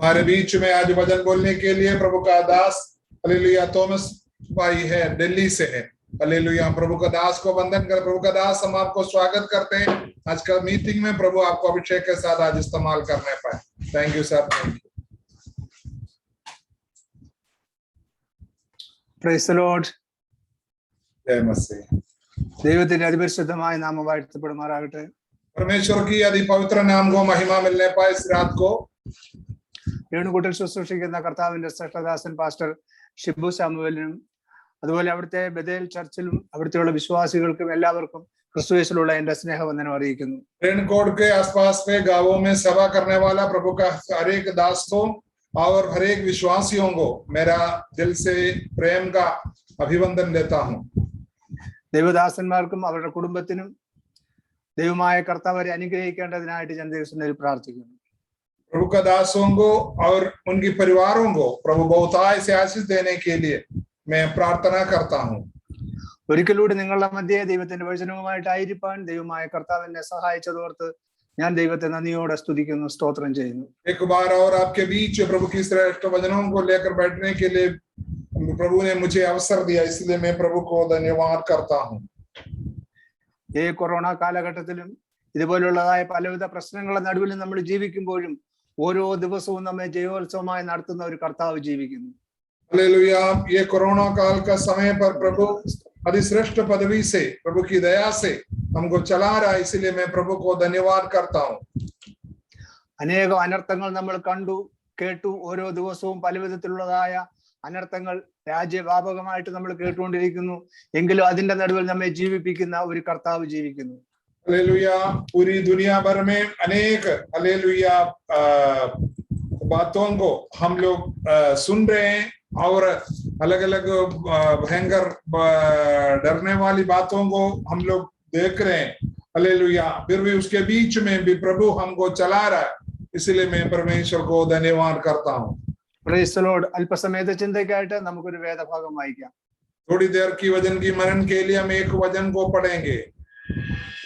हमारे बीच में आज वचन बोलने के लिए प्रभु का दास हालेलुया थॉमस भाई है, दिल्ली से है। हालेलुया, प्रभु का दास को वंदन कर। प्रभु का दास, हम आपको स्वागत करते हैं आज का मीटिंग में। प्रभु आपको अभिषेक के साथ आज इस्तेमाल करने पाए। Thank you sir, thank you. Price the Lord. जय मसीह। ദൈവത്തിന്റെ അതിപരിശുദ്ധമായ നാമം വാഴ്ത്തപ്പെടുമാറാകട്ടെ. परमेश्वर की अति पवित्र नाम को महिमा मिलने पाए इस रात को। വേണുകൂട്ടൽ ശുശ്രൂഷിക്കുന്ന കർത്താവിന്റെ ശ്രേഷ്ഠദാസൻ പാസ്റ്റർ ഷിബു സാമുവേലിനും അതുപോലെ അവിടുത്തെ ബഥേൽ ചർച്ചിലും അവിടുത്തെയുള്ള വിശ്വാസികൾക്കും എല്ലാവർക്കും ക്രിസ്തുയേശുവിലുള്ള എന്റെ സ്നേഹവന്ദനം അറിയിക്കുന്നു. रेणकोट के आसपास में गांवों में सेवा करने वाला प्रभु का हर एक दासों और हर एक विश्वासियों को मेरा दिल से प्रेम का अभिवंदन देता हूँ. ദൈവദാസന്മാർക്കും അവരുടെ കുടുംബത്തിനും ദൈവമായ കർത്താവരെ അനുഗ്രഹിക്കേണ്ടതിനായിട്ട് ഞാൻ ദൈവസന്നിധിയിൽ പ്രാർത്ഥിക്കുന്നു. प्रभु का दासों को और उनके परिवारों को प्रभु बहुताय से आशीष देने के लिए मैं प्रार्थना करता हूँ. ഒരിക്കലൂടെ നിങ്ങളുടെ മധ്യേ ദൈവത്തിന്റെ വചനവുമായിട്ടായിരിക്കാൻ ദൈവമായ കർത്താവിനെ സഹായിച്ചതോർത്ത് ഞാൻ ദൈവത്തെ നന്ദിയോടെ സ്തുതിക്കുന്നു, സ്തോത്രം ചെയ്യുന്നു. एक बार और आपके बीच प्रभु की श्रेष्ठ वचनों को लेकर बैठने के लिए प्रभु ने मुझे अवसर दिया, इसलिए मैं प्रभु को धन्यवाद करता हूँ. ഈ കൊറോണ കാലഘട്ടത്തിലും ഇതുപോലുള്ളതായ പലവിധ പ്രശ്നങ്ങളുടെ നടുവിലും നമ്മൾ ജീവിക്കുമ്പോഴും ഓരോ ദിവസവും നമ്മെ ജയോത്സവമായി നടത്തുന്ന ഒരു കർത്താവ് ജീവിക്കുന്നു. हालेलुया, ये कोरोना काल का समय पर प्रभु अधिश्रेष्ठ पदवी से प्रभु की दया से हमको चला रहा है, इसलिए मैं प्रभु को धन्यवाद करता हूँ. അനേകം അനർത്ഥങ്ങൾ നമ്മൾ കണ്ടു കേട്ടു. ഓരോ ദിവസവും പലവിധത്തിലുള്ളതായ അനർത്ഥങ്ങൾ രാജ്യവ്യാപകമായിട്ട് നമ്മൾ കേട്ടുകൊണ്ടിരിക്കുന്നു. എങ്കിലും അതിന്റെ നടുവിൽ നമ്മെ ജീവിപ്പിക്കുന്ന ഒരു കർത്താവ് ജീവിക്കുന്നു. हालेलुया, पूरी दुनिया भर में अनेक हालेलुया बातों को हम लोग सुन रहे हैं और अलग अलग भयंकर डरने वाली बातों को हम लोग देख रहे हैं. हालेलुया, फिर भी उसके बीच में भी प्रभु हमको चला रहा है, इसलिए मैं परमेश्वर को धन्यवाद करता हूँ. Praise the Lord. അല്പസമയത്തെ ചിന്തയ്ക്കായിട്ട് നമുക്കൊരു വേദഭാഗം വായിക്കാം. थोड़ी देर की वचन की मनन के लिए हम एक वचन को पढ़ेंगे.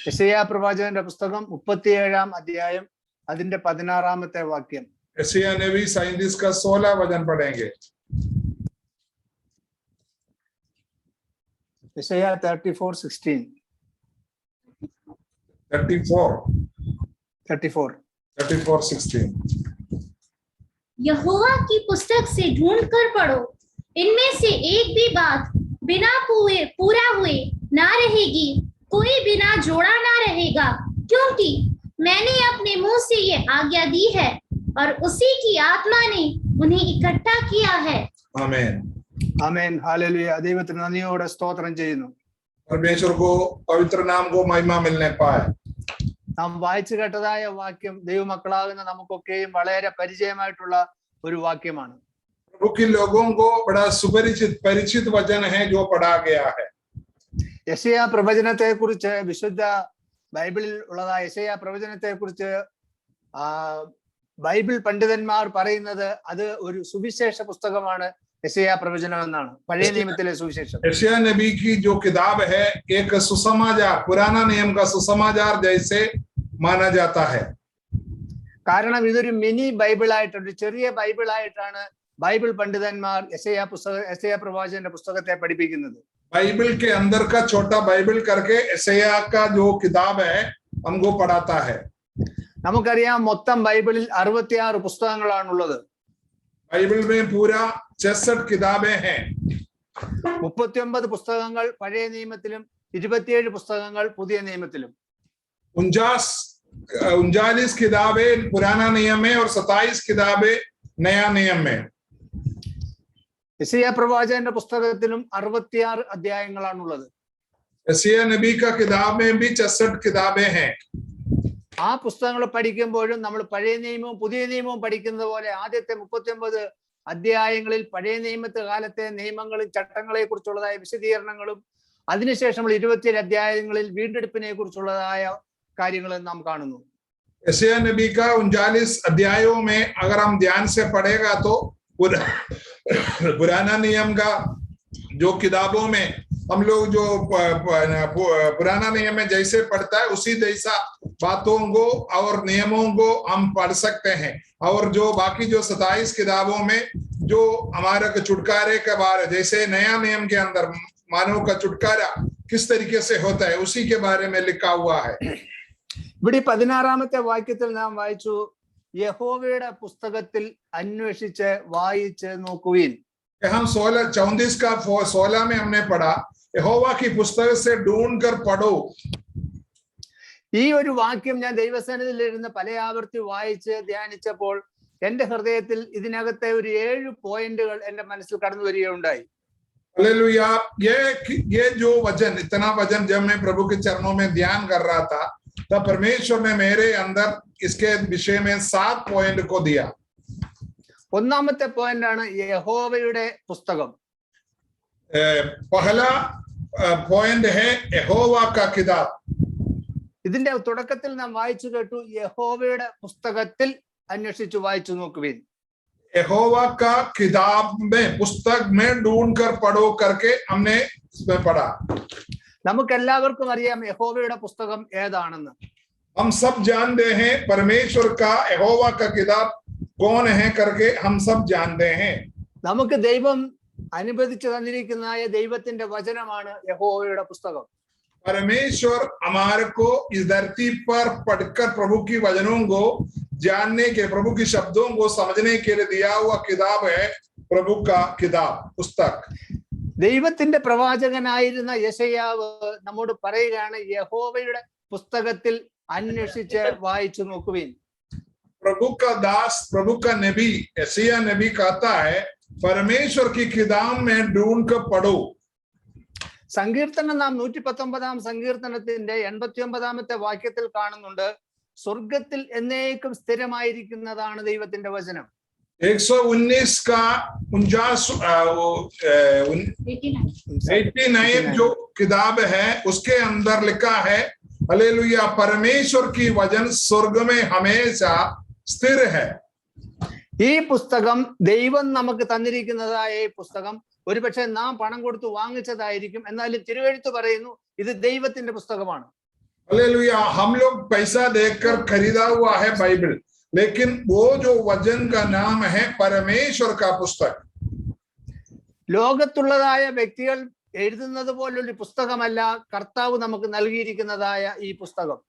യെശയ്യാ പ്രവാചകന്റെ പുസ്തകം 37-ാം അധ്യായം അതിന്റെ 16-ാമത്തെ വാക്യം. यशायाह नबी 37 का 16 वचन पढ़ेंगे. യെശയ്യാ 34:16. 34:16. यहोवा की पुस्तक से ढूंढ कर पढ़ो, इनमें से एक भी बात बिना पूरा हुए ना रहेगी, कोई बिना जोड़ा ना रहेगा, क्योंकि मैंने अपने मुंह से ये आज्ञा दी है और उसी की आत्मा ने उन्हें इकट्ठा किया है. आमीन. ആമേൻ. ഹല്ലേലൂയ. ദൈവത്തിന് നന്ദിയോടെ സ്തോത്രം ചെയ്യുന്നു. परमेश्वर को पवित्र नाम को महिमा मिलने पाए. നാം വായിച്ചു കേട്ടതായ വാക്യം ദൈവമക്കളാകുന്ന നമുക്കൊക്കെയും വളരെ പരിചയമായിട്ടുള്ള ഒരു വാക്യമാണ്. प्रभु के लोगों को बड़ा परिचित वचन है जो पढ़ा गया है. യെശയ്യാ പ്രവചനത്തെ കുറിച്ച് വിശുദ്ധ ബൈബിളിൽ ഉള്ളതായ യെശയ്യാ പ്രവചനത്തെ കുറിച്ച് ബൈബിൾ പണ്ഡിതന്മാർ പറയുന്നത് അത് ഒരു സുവിശേഷ പുസ്തകമാണ് യെശയ്യാ പ്രവചനം എന്നാണ്. പഴയ നിയമത്തിലെ സുവിശേഷം. यशायाह नबी की जो किताब है एक सुसमाचार, पुराना नियम का सुसमाचार जैसे माना जाता है. കാരണം ഇതൊരു മിനി ബൈബിൾ ആയിട്ട്, ഒരു ചെറിയ ബൈബിൾ ആയിട്ടാണ് ബൈബിൾ പണ്ഡിതന്മാർ യെശയ്യാ പ്രവാചകന്റെ പുസ്തകത്തെ പഠിപ്പിക്കുന്നത്. बाइबल के अंदर का छोटा बाइबल करके यशायाह का जो किताब है हमको पढ़ाता है. നമുക്കറിയാം മൊത്തം ബൈബിളിൽ 66 പുസ്തകങ്ങളാണുള്ളത്. बाइबल में पूरा 66 किताबें हैं. 39 പുസ്തകങ്ങൾ പഴയ നിയമത്തിലും 27 പുസ്തകങ്ങൾ പുതിയ നിയമത്തിലും. 39 किताबें पुराना नियम में और 27 किताबें नया नियम में. യെശയ്യാ പ്രവാചകന്റെ പുസ്തകത്തിലും 66 അധ്യായങ്ങളാണുള്ളത്. यशायाह नबी का किताब में भी 66 किताबें हैं. ആ പുസ്തകങ്ങൾ പഠിക്കുമ്പോഴും നമ്മൾ പഴയ നിയമവും പുതിയ നിയമവും പഠിക്കുന്നത് പോലെ ആദ്യത്തെ 39 അധ്യായങ്ങളിൽ പഴയ നിയമത്തെ കാലത്തെ നിയമങ്ങളും ചട്ടങ്ങളെ കുറിച്ചുള്ളതായ വിശദീകരണങ്ങളും അതിനുശേഷമുള്ള 27 അധ്യായങ്ങളിൽ വീണ്ടെടുപ്പിനെ കുറിച്ചുള്ളതായ കാര്യങ്ങൾ നാം കാണുന്നു. यशायाह नबी का 39 अध्यायों में अगर हम ध्यान से पढ़ेगा तो पुराना नियम का जो किताबों में हम लोग जो पुराना नियम में जैसे पढ़ता है उसी जैसा बातों को और नियमों को हम पढ़ सकते हैं। और जो बाकी जो 27 किताबों में जो हमारे छुटकारे के बारे, जैसे नया नियम के अंदर मानव का छुटकारा किस तरीके से होता है उसी के बारे में लिखा हुआ है। ഇവിടെ 16-ാമത്തെ വാക്യത്തിൽ നാം വായിച്ചു, യഹോവയുടെ പുസ്തകത്തിൽ അന്വേഷിച്ച് വായിച്ച് നോക്കുവിൻ. हम 34 का 16 में हमने पढ़ा, यहोवा की पुस्तक से ढूंढ कर पढ़ो। ഈ ഒരു വാക്യം ഞാൻ ദൈവസന്നിധിയിൽ ഇരുന്ന് പല ആവർത്തി വായിച്ച് ധ്യാനിച്ചപ്പോൾ എന്റെ ഹൃദയത്തിൽ ഇതിനകത്തെ ഒരു 7 പോയിന്റുകൾ എന്റെ മനസ്സിൽ കടന്നു വരികയുണ്ടായി. हालेलुया। ये जो वचन, इतना वचन जब मैं प्रभु के चरणों में ध्यान कर रहा था तब परमेश्वर ने मेरे अंदर इसके विषय में 7 पॉइंट को दिया। ഒന്നാമത്തെ പോയിന്റ് ആണ് യഹോവയുടെ പുസ്തകം. पहला पॉइंट है यहोवा का किताब। ഇതിന്റെ തുടക്കത്തിൽ നാം വായിച്ചു കേട്ടു, യഹോവയുടെ പുസ്തകത്തിൽ അന്വേഷിച്ചു വായിച്ചു നോക്കുവിൻ. यहोवा का किताब में, पुस्तक में ढूंढ कर पढ़ो करके हमने इसमें पढ़ा। നമുക്ക് എല്ലാവർക്കും അറിയാം യഹോവയുടെ പുസ്തകം ഏതാണെന്ന്. हम सब जानते हैं परमेश्वर का यहोवा का किताब कौन है करके हम सब जानते हैं। നമുക്ക് ദൈവം അനുവദിച്ചു തന്നിരിക്കുന്ന ദൈവത്തിന്റെ വചനമാണ് യഹോവയുടെ പുസ്തകം. परमेश्वर हमारे को इस धरती पर पढ़कर प्रभु की वचनों को जानने के, प्रभु की शब्दों को समझने के लिए दिया हुआ किताब है प्रभु का किताब, पुस्तक। ദൈവത്തിന്റെ പ്രവാചകനായിരുന്ന യെശയ്യാവ് നമ്മോട് പറയുകയാണ്, യഹോവയുടെ പുസ്തകത്തിൽ അന്വേഷിച്ച് വായിച്ചു നോക്കുവിൻ. प्रभु का दास, प्रभु का नबी यशायाह नबी कहता है परमेश्वर की किताब में ढूंढ कर पढ़ो। സങ്കീർത്തനം നാം 119-ാം സങ്കീർത്തനത്തിന്റെ 89-ാമത്തെ വാക്യത്തിൽ കാണുന്നുണ്ട്, സ്വർഗത്തിൽ എന്നേക്കും സ്ഥിരമായിരിക്കുന്നതാണ് ദൈവത്തിന്റെ വചനം. 119 का 89 जो किताब है उसके अंदर लिखा है, हालेलुया, परमेश्वर की वचन स्वर्ग में हमेशा स्थिर है। ഈ പുസ്തകം ദൈവം നമുക്ക് തന്നിരിക്കുന്നതായ ഈ പുസ്തകം ഒരുപക്ഷെ നാം പണം കൊടുത്ത് വാങ്ങിച്ചതായിരിക്കും, എന്നാലും തിരുവെഴുത്ത് പറയുന്നു ഇത് ദൈവത്തിന്റെ പുസ്തകമാണ്. हालेलुया, हम लोग पैसा देकर खरीदा हुआ है बाइबल, लेकिन वो जो वचन का नाम है परमेश्वर का पुस्तक। ലോകത്തുള്ളതായ വ്യക്തികൾ എഴുതുന്നത് പോലൊരു പുസ്തകമല്ല കർത്താവ് നമുക്ക് നൽകിയിരിക്കുന്നതായ ഈ പുസ്തകം.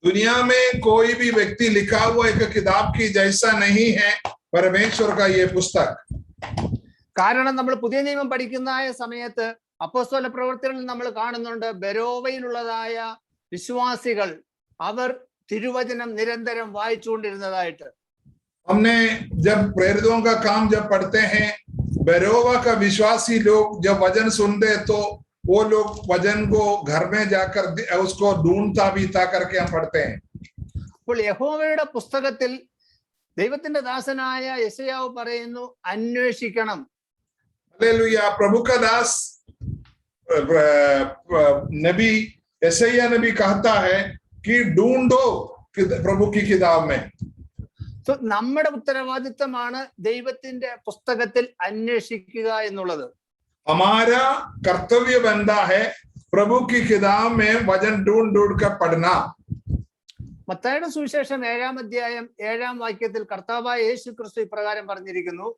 दुनिया में कोई भी व्यक्ति लिखा हुआ एक किताब की जैसा नहीं है परमेश्वर का ये पुस्तक। കാരണം നമ്മൾ പുതിയ നിയമം പഠിക്കുന്ന സമയത്ത് അപ്പോസ്തല പ്രവൃത്തികളിൽ നമ്മൾ കാണുന്നുണ്ട്, ബെരോവയിലുള്ളതായ വിശ്വാസികൾ അവർ തിരുവചനം നിരന്തരം വായിച്ചുകൊണ്ടിരുന്നതായിട്ട്. हमने जब प्रेरितों का काम जब पढ़ते हैं, बेरोवा का विश्वासी लोग जब वचन सुनते तो वो लोग वचन को घर में जाकर उसको ढूंढता भी था करके हम पढ़ते हैं। അപ്പോൾ യഹോവയുടെ പുസ്തകത്തിൽ ദൈവത്തിന്റെ ദാസനായ യെശയ്യാവ് പറയുന്നു, അന്വേഷിക്കണം. हालेलुया, प्रभु का दास नबी यशायाह नबी कहता है कि ढूंढो प्रभु की किताब में। സോ നമ്മുടെ ഉത്തരവാദിത്തമാണ് ദൈവത്തിന്റെ പുസ്തകത്തിൽ അന്വേഷിക്കുക എന്നുള്ളത്. हमारा कर्तव्य बनता है प्रभु की किताब में वचन ढूंढ ढूंढ कर पढ़ना। മത്തായിയുടെ സുവിശേഷം 7-ാം അധ്യായം 7-ാം വാക്യത്തിൽ കർത്താവായ യേശു ക്രിസ്തു ഇപ്രകാരം പറഞ്ഞിരിക്കുന്നു,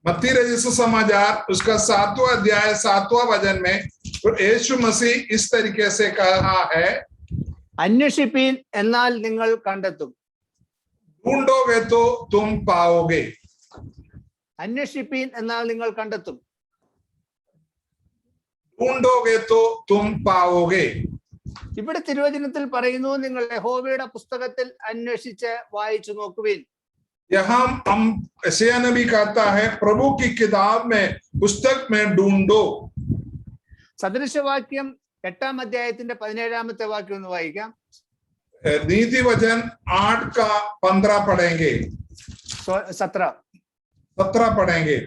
मत्ती रचित सुसमाचार उसका 7वां अध्याय 7वां वचन में यीशु मसीह इस तरीके से कहा है, അന്വേഷിപ്പീൻ എന്നാൽ നിങ്ങൾ കണ്ടെത്തും. ढूंढोगे तो तुम पाओगे। അന്വേഷിപ്പീൻ എന്നാൽ നിങ്ങൾ കണ്ടെത്തും. ढूंढोगे तो तुम पाओगे। ഇവിടെ തിരുവചനത്തിൽ പറയുന്നു, നിങ്ങൾ യഹോവയുടെ പുസ്തകത്തിൽ അന്വേഷിച്ച് വായിച്ചു നോക്കുവിൻ. यहाँ हम यशायाह नबी कहता है प्रभु की किताब में, पुस्तक में ढूंढो। സദൃശവാക്യം 8-ാം അധ്യായത്തിന്റെ 17-ാമത്തെ വാക്യം ഒന്ന് വായിക്കാം. नीति वचन 8 का 15 पढ़ेंगे, 17 पढ़ेंगे।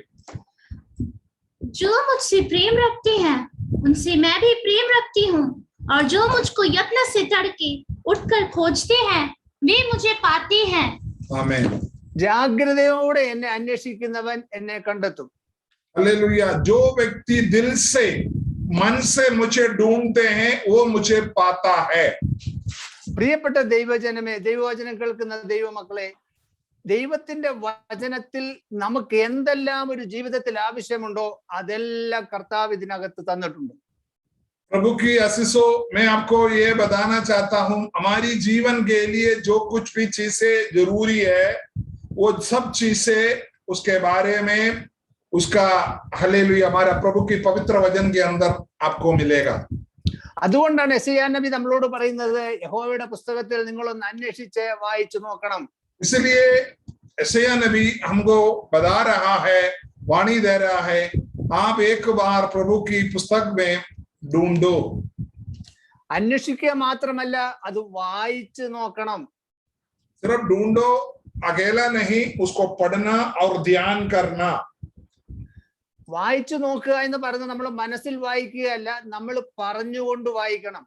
जो मुझसे प्रेम रखते हैं उनसे मैं भी प्रेम रखती हूँ, और जो मुझको यत्न से तड़के उठकर खोजते हैं वे मुझे पाते हैं। आमीन। ജാഗ്രതയോടെ എന്നെ അന്വേഷിക്കുന്നവൻ എന്നെ കണ്ടെത്തും. हालेलुया। जो व्यक्ति दिल से मन से मुझे ढूंढते हैं वो मुझे पाता है। പ്രിയപ്പെട്ട ദൈവജനമേ, ദൈവവചനം കേൾക്കുന്ന ദൈവമക്കളെ, ദൈവത്തിന്റെ വചനത്തിൽ നമുക്ക് എന്തെല്ലാം ഒരു ജീവിതത്തിൽ ആവശ്യമുണ്ടോ അതെല്ലാം കർത്താവ് ഇതിനകത്ത് തന്നിട്ടുണ്ട്. प्रभु की आशीषों मैं आपको ये बताना चाहता हूं, हमारी जीवन के लिए जो कुछ भी चीजें जरूरी है वो सब चीजें उसके बारे में उसका हालेलुया हमारा प्रभु की पवित्र वचन के अंदर आपको मिलेगा। അതുകൊണ്ടാണ് യെശയ്യാ നബി നമ്മളോട് പറയുന്നത്, യഹോവയുടെ പുസ്തകത്തിൽ നിങ്ങളൊന്ന് അന്വേഷിച്ച് വായിച്ചു നോക്കണം. इसलिए യെശയ്യാ नबी हमको बता रहा है, वाणी दे रहा है, आप एक बार प्रभु की पुस्तक में ढूंढो। അന്വേഷിക്കുക മാത്രമല്ല, അത് വായിച്ചു നോക്കണം. सिर्फ ढूंढो, अकेला नहीं, उसको पढ़ना और ध्यान करना। വായിച്ചു നോക്കുക എന്ന് പറഞ്ഞ് നമ്മൾ മനസ്സിൽ വായിക്കുകയല്ല, നമ്മൾ പറഞ്ഞുകൊണ്ട് വായിക്കണം.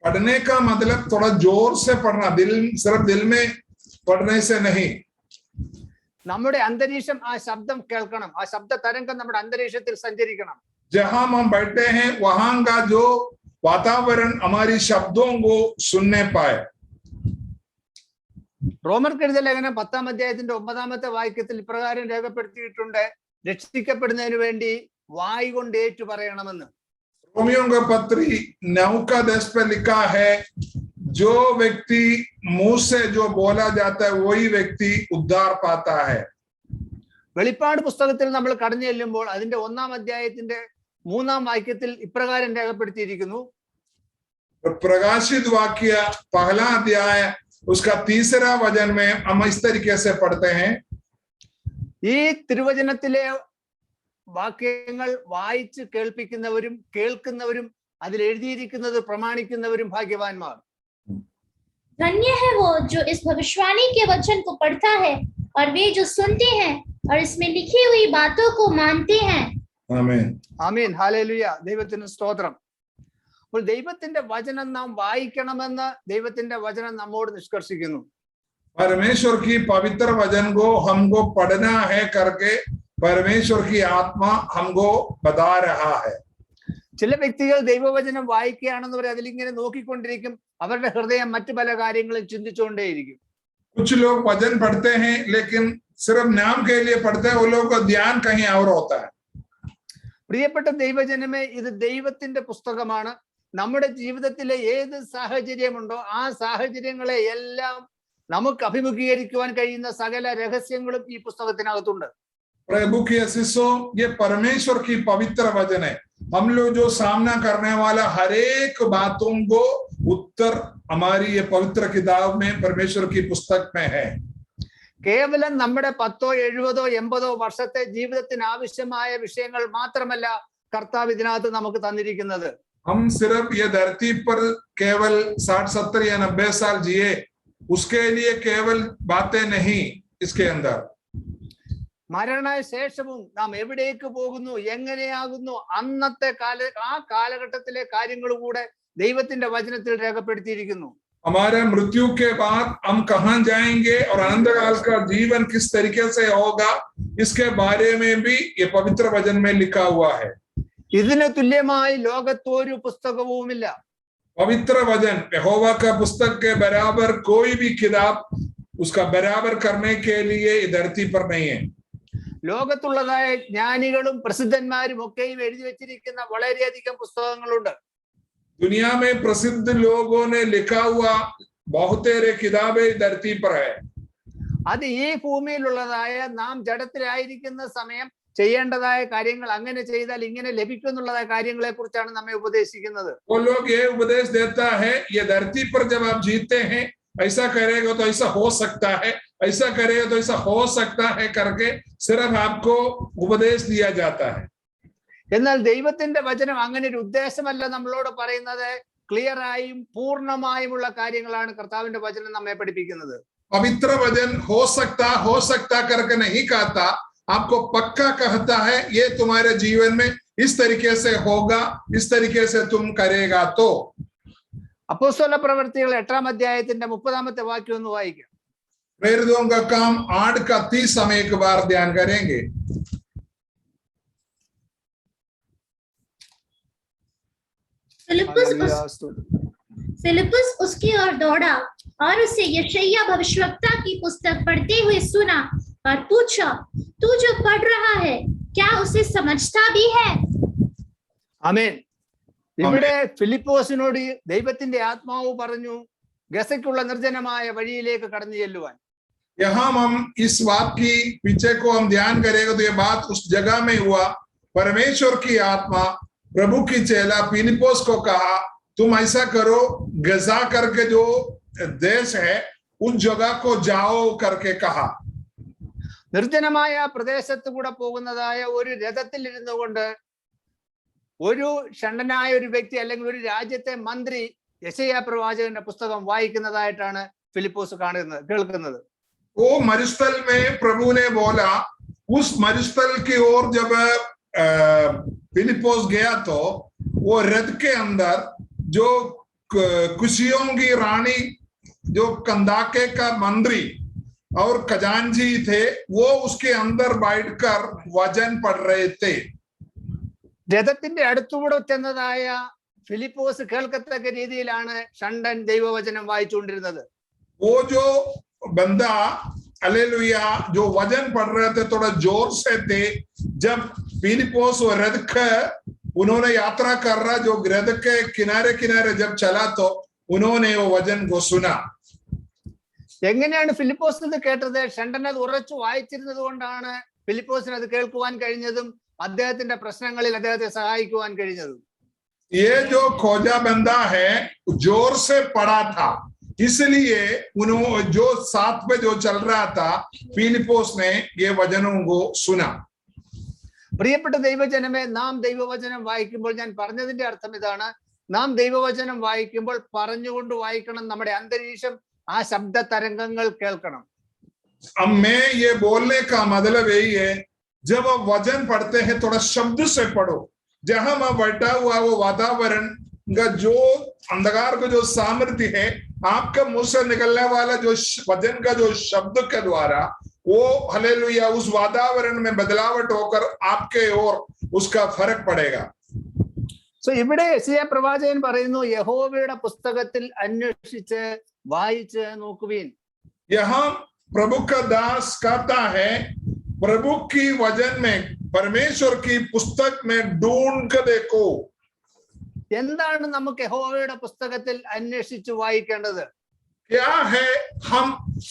पढ़ने का मतलब थोड़ा जोर से पढ़ना, सिर्फ दिल में पढ़ने से नहीं। നമ്മുടെ അന്തരീക്ഷം ആ ശബ്ദം കേൾക്കണം, ആ ശബ്ദ തരംഗം നമ്മുടെ അന്തരീക്ഷത്തിൽ സഞ്ചരിക്കണം. जहां हम बैठे हैं वहां का जो वातावरण हमारी शब्दों को सुनने पाए। റോമർക്കെഴുതിയ ലേഖനം 10-ാം അധ്യായത്തിന്റെ 9-ാമത്തെ വാക്യത്തിൽ ഇപ്രകാരം രേഖപ്പെടുത്തിയിട്ടുണ്ട്, രക്ഷിക്കപ്പെടുന്നതിന് വേണ്ടി വായ് കൊണ്ട് ഏറ്റു പറയണമെന്ന്. रोमियों का पत्री 9 का 10 पे लिखा है, जो व्यक्ति मुंह से जो बोला जाता है वही व्यक्ति उद्धार पाता है। വെളിപ്പാട് പുസ്തകത്തിൽ നമ്മൾ കടന്നു ചെല്ലുമ്പോൾ അതിന്റെ 1-ാം അധ്യായത്തിന്റെ 3-ാം വാക്യത്തിൽ ഇപ്രകാരം രേഖപ്പെടുത്തിയിരിക്കുന്നു, प्रकाशित वाक्य 1 अध्याय उसका 3रा वचन में हम इस तरीके से पढ़ते हैं, ഈ തിരുവചനത്തിലെ വാക്യങ്ങൾ വായിച്ച് കേൾപ്പിക്കുന്നവരും കേൾക്കുന്നവരും അതിൽ എഴുതിയിരിക്കുന്നത് പ്രമാണിക്കുന്നവരും ഭാഗ്യവാന്മാർ. धन्य है वो जो इस भविष्यवाणी के वचन को पढ़ता है और वे जो सुनते हैं और इसमें लिखी हुई बातों को मानते हैं। आमीन ആമീൻ, ഹല്ലേലൂയ, ദൈവത്തിന് സ്തോത്രം. അപ്പോൾ ദൈവത്തിന്റെ വചനം നാം വായിക്കണമെന്ന് ദൈവത്തിന്റെ വചനം നമ്മോട് നിഷ്കർഷിക്കുന്നു. परमेश्वर की पवित्र वचन को हमको पढ़ना है करके परमेश्वर की आत्मा हमको बता रहा है। ചില വ്യക്തികൾ ദൈവവചനം വായിക്കുകയാണെന്ന് പറയും, അതിലിങ്ങനെ നോക്കിക്കൊണ്ടിരിക്കും, അവരുടെ ഹൃദയം മറ്റു പല കാര്യങ്ങളും ചിന്തിച്ചുകൊണ്ടേയിരിക്കും. कुछ लोग वचन पढ़ते हैं लेकिन सिर्फ नाम के लिए पढ़ते हैं, वो लोग का ध्यान कहीं और होता है। പ്രിയപ്പെട്ട ദൈവജനമേ, ഇത് ദൈവത്തിന്റെ പുസ്തകമാണ്. നമ്മുടെ ജീവിതത്തിലെ ഏത് സാഹചര്യമുണ്ടോ ആ സാഹചര്യങ്ങളെ എല്ലാം നമുക്ക് അഭിമുഖീകരിക്കുവാൻ കഴിയുന്ന സകല രഹസ്യങ്ങളും ഈ പുസ്തകത്തിനകത്തുണ്ട്. प्रभु की आशीषों, ये परमेश्वर की पवित्र वचन है। हम लोग जो सामना करने वाला हर एक बातों को उत्तर हमारी ये पवित्र किताब में परमेश्वर की पुस्तक में है। കേവലം നമ്മുടെ 10, 70, 80 വർഷത്തെ ജീവിതത്തിന് ആവശ്യമായ വിഷയങ്ങൾ മാത്രമല്ല കർത്താവ് ഇതിനകത്ത് നമുക്ക് തന്നിരിക്കുന്നത്. हम सिर्फ ये धरती पर केवल 60, 70 या 90 साल जिए उसके लिए केवल बातें नहीं, इसके अंदर മരണശേഷവും നാം എവിടേക്ക് പോകുന്നു, എങ്ങനെയാകുന്നു, അന്നത്തെ ആ കാലഘട്ടത്തിലെ കാര്യങ്ങൾ കൂടെ ദൈവത്തിന്റെ വചനത്തിൽ രേഖപ്പെടുത്തിയിരിക്കുന്നു. हमारे मृत्यु के बाद हम कहाँ जाएंगे और अनंतकाल का जीवन किस तरीके से होगा, इसके बारे में भी ये पवित्र वचन में लिखा हुआ है। ഇതിന് തുല്യമായി ലോകത്തൊരു പുസ്തകവുമില്ല. पवित्र वचन यहोवा का पुस्तक के बराबर कोई भी किताब उसका बराबर करने के लिए धरती पर नहीं है। ലോകത്തുള്ളതായ ജ്ഞാനികളും പ്രസിദ്ധന്മാരും ഒക്കെയും എഴുതി വെച്ചിരിക്കുന്ന വളരെയധികം പുസ്തകങ്ങളുണ്ട്. दुनिया में प्रसिद्ध लोगों ने लिखा हुआ बहुतेरे किताबें धरती पर है। അത് ഈ ഭൂമിയിലുള്ളതായ നാം ജഡത്തിലായിരിക്കുന്ന സമയം ചെയ്യേണ്ടതായ കാര്യങ്ങൾ, അങ്ങനെ ചെയ്താൽ ഇങ്ങനെ ലഭിക്കും എന്നുള്ളതായ കാര്യങ്ങളെ കുറിച്ചാണ് നമ്മെ ഉപദേശിക്കുന്നത്. वो लोग ये उपदेश देता है, ये धरती पर जब आप जीते हैं ऐसा करेगा तो ऐसा हो सकता है, ऐसा करेगा तो ऐसा हो सकता है करके सिर्फ आपको उपदेश दिया जाता है। എന്നാൽ ദൈവത്തിന്റെ വചനം അങ്ങനെ ഒരു ഉദ്ദേശമല്ല നമ്മളോട് പറയുന്നത്. ക്ലിയറായും പൂർണ്ണമായുമുള്ള കാര്യങ്ങളാണ് കർത്താവിന്റെ വചനം നമ്മെ പഠിപ്പിക്കുന്നത്. पवित्र वचन हो सकता करके नहीं कहता, आपको पक्का कहता है ये तुम्हारे जीवन में इस तरीके से होगा, इस तरीके से तुम करेगा। तो അപ്പോസ്തല പ്രവൃത്തികൾ 8-ാം അധ്യായത്തിന്റെ 30-ാമത്തെ വാക്യം ഒന്ന് വായിക്കാം. प्रेरितों का काम 8 का 30 हम एक बार ध्यान करेंगे। फिलिप्पुस उसकी ओर दौड़ा और उसे यशायाह भविष्यवक्ता की पुस्तक पढ़ते हुए सुना और पूछा, तू जो पढ़ रहा है क्या उसे समझता भी है? ആമേൻ. ഇവിടെ ഫിലിപ്പോസിനോട് ദൈവത്തിന്റെ ആത്മാവ് പറഞ്ഞു ഗസയ്ക്കുള്ള നിർജ്ജനമായ വഴിയിലേക്ക് കടന്നു ചെല്ലുവാൻ. यहाँ हम इस बात की पीछे को हम ध्यान करेंगे तो ये बात उस जगह में हुआ. परमेश्वर की आत्मा प्रभु की चेला फिलिप्पोस को कहा, तुम ऐसा करो, गजा करके जो देश है उस जगह को जाओ करके कहा. നിർജ്ജനമായ പ്രദേശത്ത് കൂടെ പോകുന്നതായ ഒരു രഥത്തിൽ ഇരുന്നു കൊണ്ട് ഒരു ഷണ്ടനായ ഒരു വ്യക്തി അല്ലെങ്കിൽ ഒരു രാജ്യത്തെ മന്ത്രി യെശയ്യാ പ്രവാചകന്റെ പുസ്തകം വായിക്കുന്നതായിട്ടാണ് ഫിലിപ്പോസ് കേൾക്കുന്നത്. वो मरुस्थल में प्रभु ने बोला, उस मरुस्थल की ओर जब फिलिप्पोस गया तो वो रथ के अंदर जो कुशियों की रानी जो कंदाके का मंत्री और खजांची थे वो उसके अंदर बैठकर वचन पढ़ रहे थे. രഥത്തിന്റെ അടുത്തുകൂടെ ചെന്നതായ ഫിലിപ്പോസ് കേൾക്കത്തക്ക രീതിയിലാണ് ഷണ്ടൻ ദൈവവചനം വായിച്ചുകൊണ്ടിരുന്നത്. वो जो बंदा हालेलुया जो वचन पढ़ रहे थे थोड़ा जोर से थे. जब फिलिप्पोस वो रथ के उन्होंने यात्रा कर रहा जो रथ के किनारे किनारे जब चला तो उन्होंने वो वचन को सुना. എങ്ങനെയാണ് ഫിലിപ്പോസ് ഇത് കേട്ടത്? ഷണ്ടൻ അത് ഉറച്ചു വായിച്ചിരുന്നത് കൊണ്ടാണ് ഫിലിപ്പോസിന് അത് കേൾക്കുവാൻ കഴിഞ്ഞതും അദ്ദേഹത്തിന്റെ പ്രശ്നങ്ങളിൽ അദ്ദേഹത്തെ സഹായിക്കുവാൻ കഴിഞ്ഞതും. ये जो खोजा बंदा है जोर से पढ़ा था, इसलिए उन्होंने जो साथ में जो चल रहा था फिलिप्पोस ने ये वचनों को सुना. പ്രിയപ്പെട്ട ദൈവജനമേ, നാം ദൈവവചനം വായിക്കുമ്പോൾ ഞാൻ പറഞ്ഞതിന്റെ അർത്ഥം ഇതാണ്, നാം ദൈവവചനം വായിക്കുമ്പോൾ പറഞ്ഞുകൊണ്ട് വായിക്കണം. നമ്മുടെ അന്തരീക്ഷം ആ ശബ്ദ തരംഗങ്ങൾ കേൾക്കണം. अब मैं ये बोलने का मतलब यही है, जब आप वचन पढ़ते हैं थोड़ा शब्द से पढ़ो. जहां मैं बैठा हुआ वो वातावरण का जो अंधकार का जो सामर्थ्य है आपका मुंह से निकलने वाला जो वचन का जो शब्द के द्वारा वो हालेलुया उस वातावरण में बदलावट होकर आपके ओर उसका फर्क पड़ेगा. സോ ഇവിടെ യെശയ്യാ പ്രവാചകൻ പറയുന്നു, യഹോവയുടെ പുസ്തകത്തിൽ അന്വേഷിച്ച് വായിച്ച് നോക്കുവിൻ. यहाँ प्रभु का दास कहता है, प्रभु की वचन में परमेश्वर की पुस्तक में ढूंढ कर देखो. എന്താണ് നമുക്ക് യഹോവയുടെ പുസ്തകത്തിൽ അന്വേഷിച്ച് വായിക്കേണ്ടത്? क्या है हम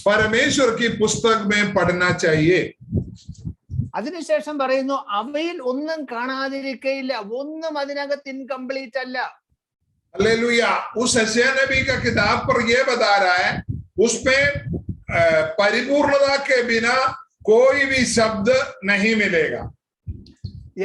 परमेश्वर की पुस्तक में पढ़ना चाहिए. അതിനുശേഷം പറയുന്നു, അവയിൽ ഒന്നും കാണാതിരിക്കയില്ല, ഒന്നും അതിനകത്ത് ഇൻകംപ്ലീറ്റ് അല്ല. हालेलुया. उस यशायाह नबी का किताब पर यह बता रहा है, उसमें परिपूर्णता के बिना कोई भी शब्द नहीं मिलेगा.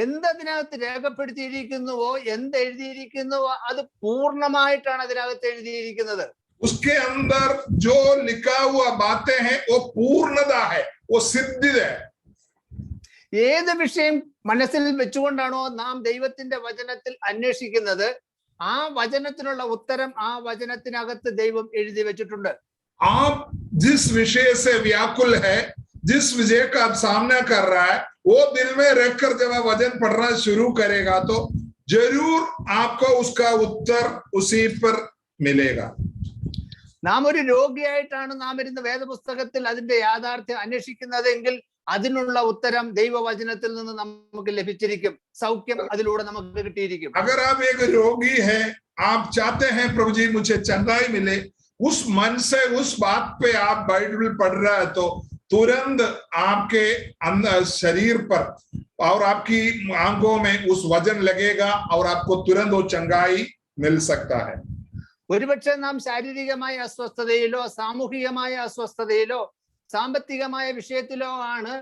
എന്തതിനകത്ത് രേഖപ്പെടുത്തിയിരിക്കുന്നുവോ, എന്ത് എഴുതിയിരിക്കുന്നുവോ അത് പൂർണ്ണമായിട്ടാണ് അതിനകത്ത് എഴുതിയിരിക്കുന്നത്. उसके अंदर जो लिखा हुआ बातें हैं वो पूर्णता है, वो सिद्धि है. ഏത് വിഷയം മനസ്സിൽ വെച്ചുകൊണ്ടാണോ നാം ദൈവത്തിന്റെ വചനത്തിൽ അന്വേഷിക്കുന്നത്, ആ വചനത്തിനുള്ള ഉത്തരം ആ വചനത്തിനകത്ത് ദൈവം എഴുതി വെച്ചിട്ടുണ്ട്. आप जिस विषय से व्याकुल है, जिस विषय का आप सामना कर रहा है, वो दिल में रखकर जब आप वचन पढ़ना शुरू करेगा तो जरूर आपको उसका उत्तर उसी पर मिलेगा. നാം ഒരു രോഗിയായിട്ടാണ് നാം ഇരുന്ന് വേദപുസ്തകത്തിൽ അതിന്റെ യാഥാർത്ഥ്യം അന്വേഷിക്കുന്നതെങ്കിൽ അതിനുള്ള ഉത്തരം ദൈവവചനത്തിൽ നിന്ന് നമുക്ക് ലഭിച്ചിരിക്കും. സൗഖ്യം അതിലൂടെ നമുക്ക് കിട്ടിയിരിക്കും. अगर आप एक रोगी है, आप चाहते हैं प्रभु जी मुझे चंगाई मिले, उस मन से उस बात पे आप बाइबल पढ़ रहा है तो तुरंत आपके अंदर शरीर पर और आपकी आंखों में उस वजन लगेगा और आपको तुरंत वो चंगाई मिल सकता है. ഒരുപക്ഷെ നാം ശാരീരികമായ അസ്വസ്ഥതയിലോ സാമൂഹികമായ അസ്വസ്ഥതയിലോ സാമ്പത്തികമായ വിഷയത്തിലോ ആണ്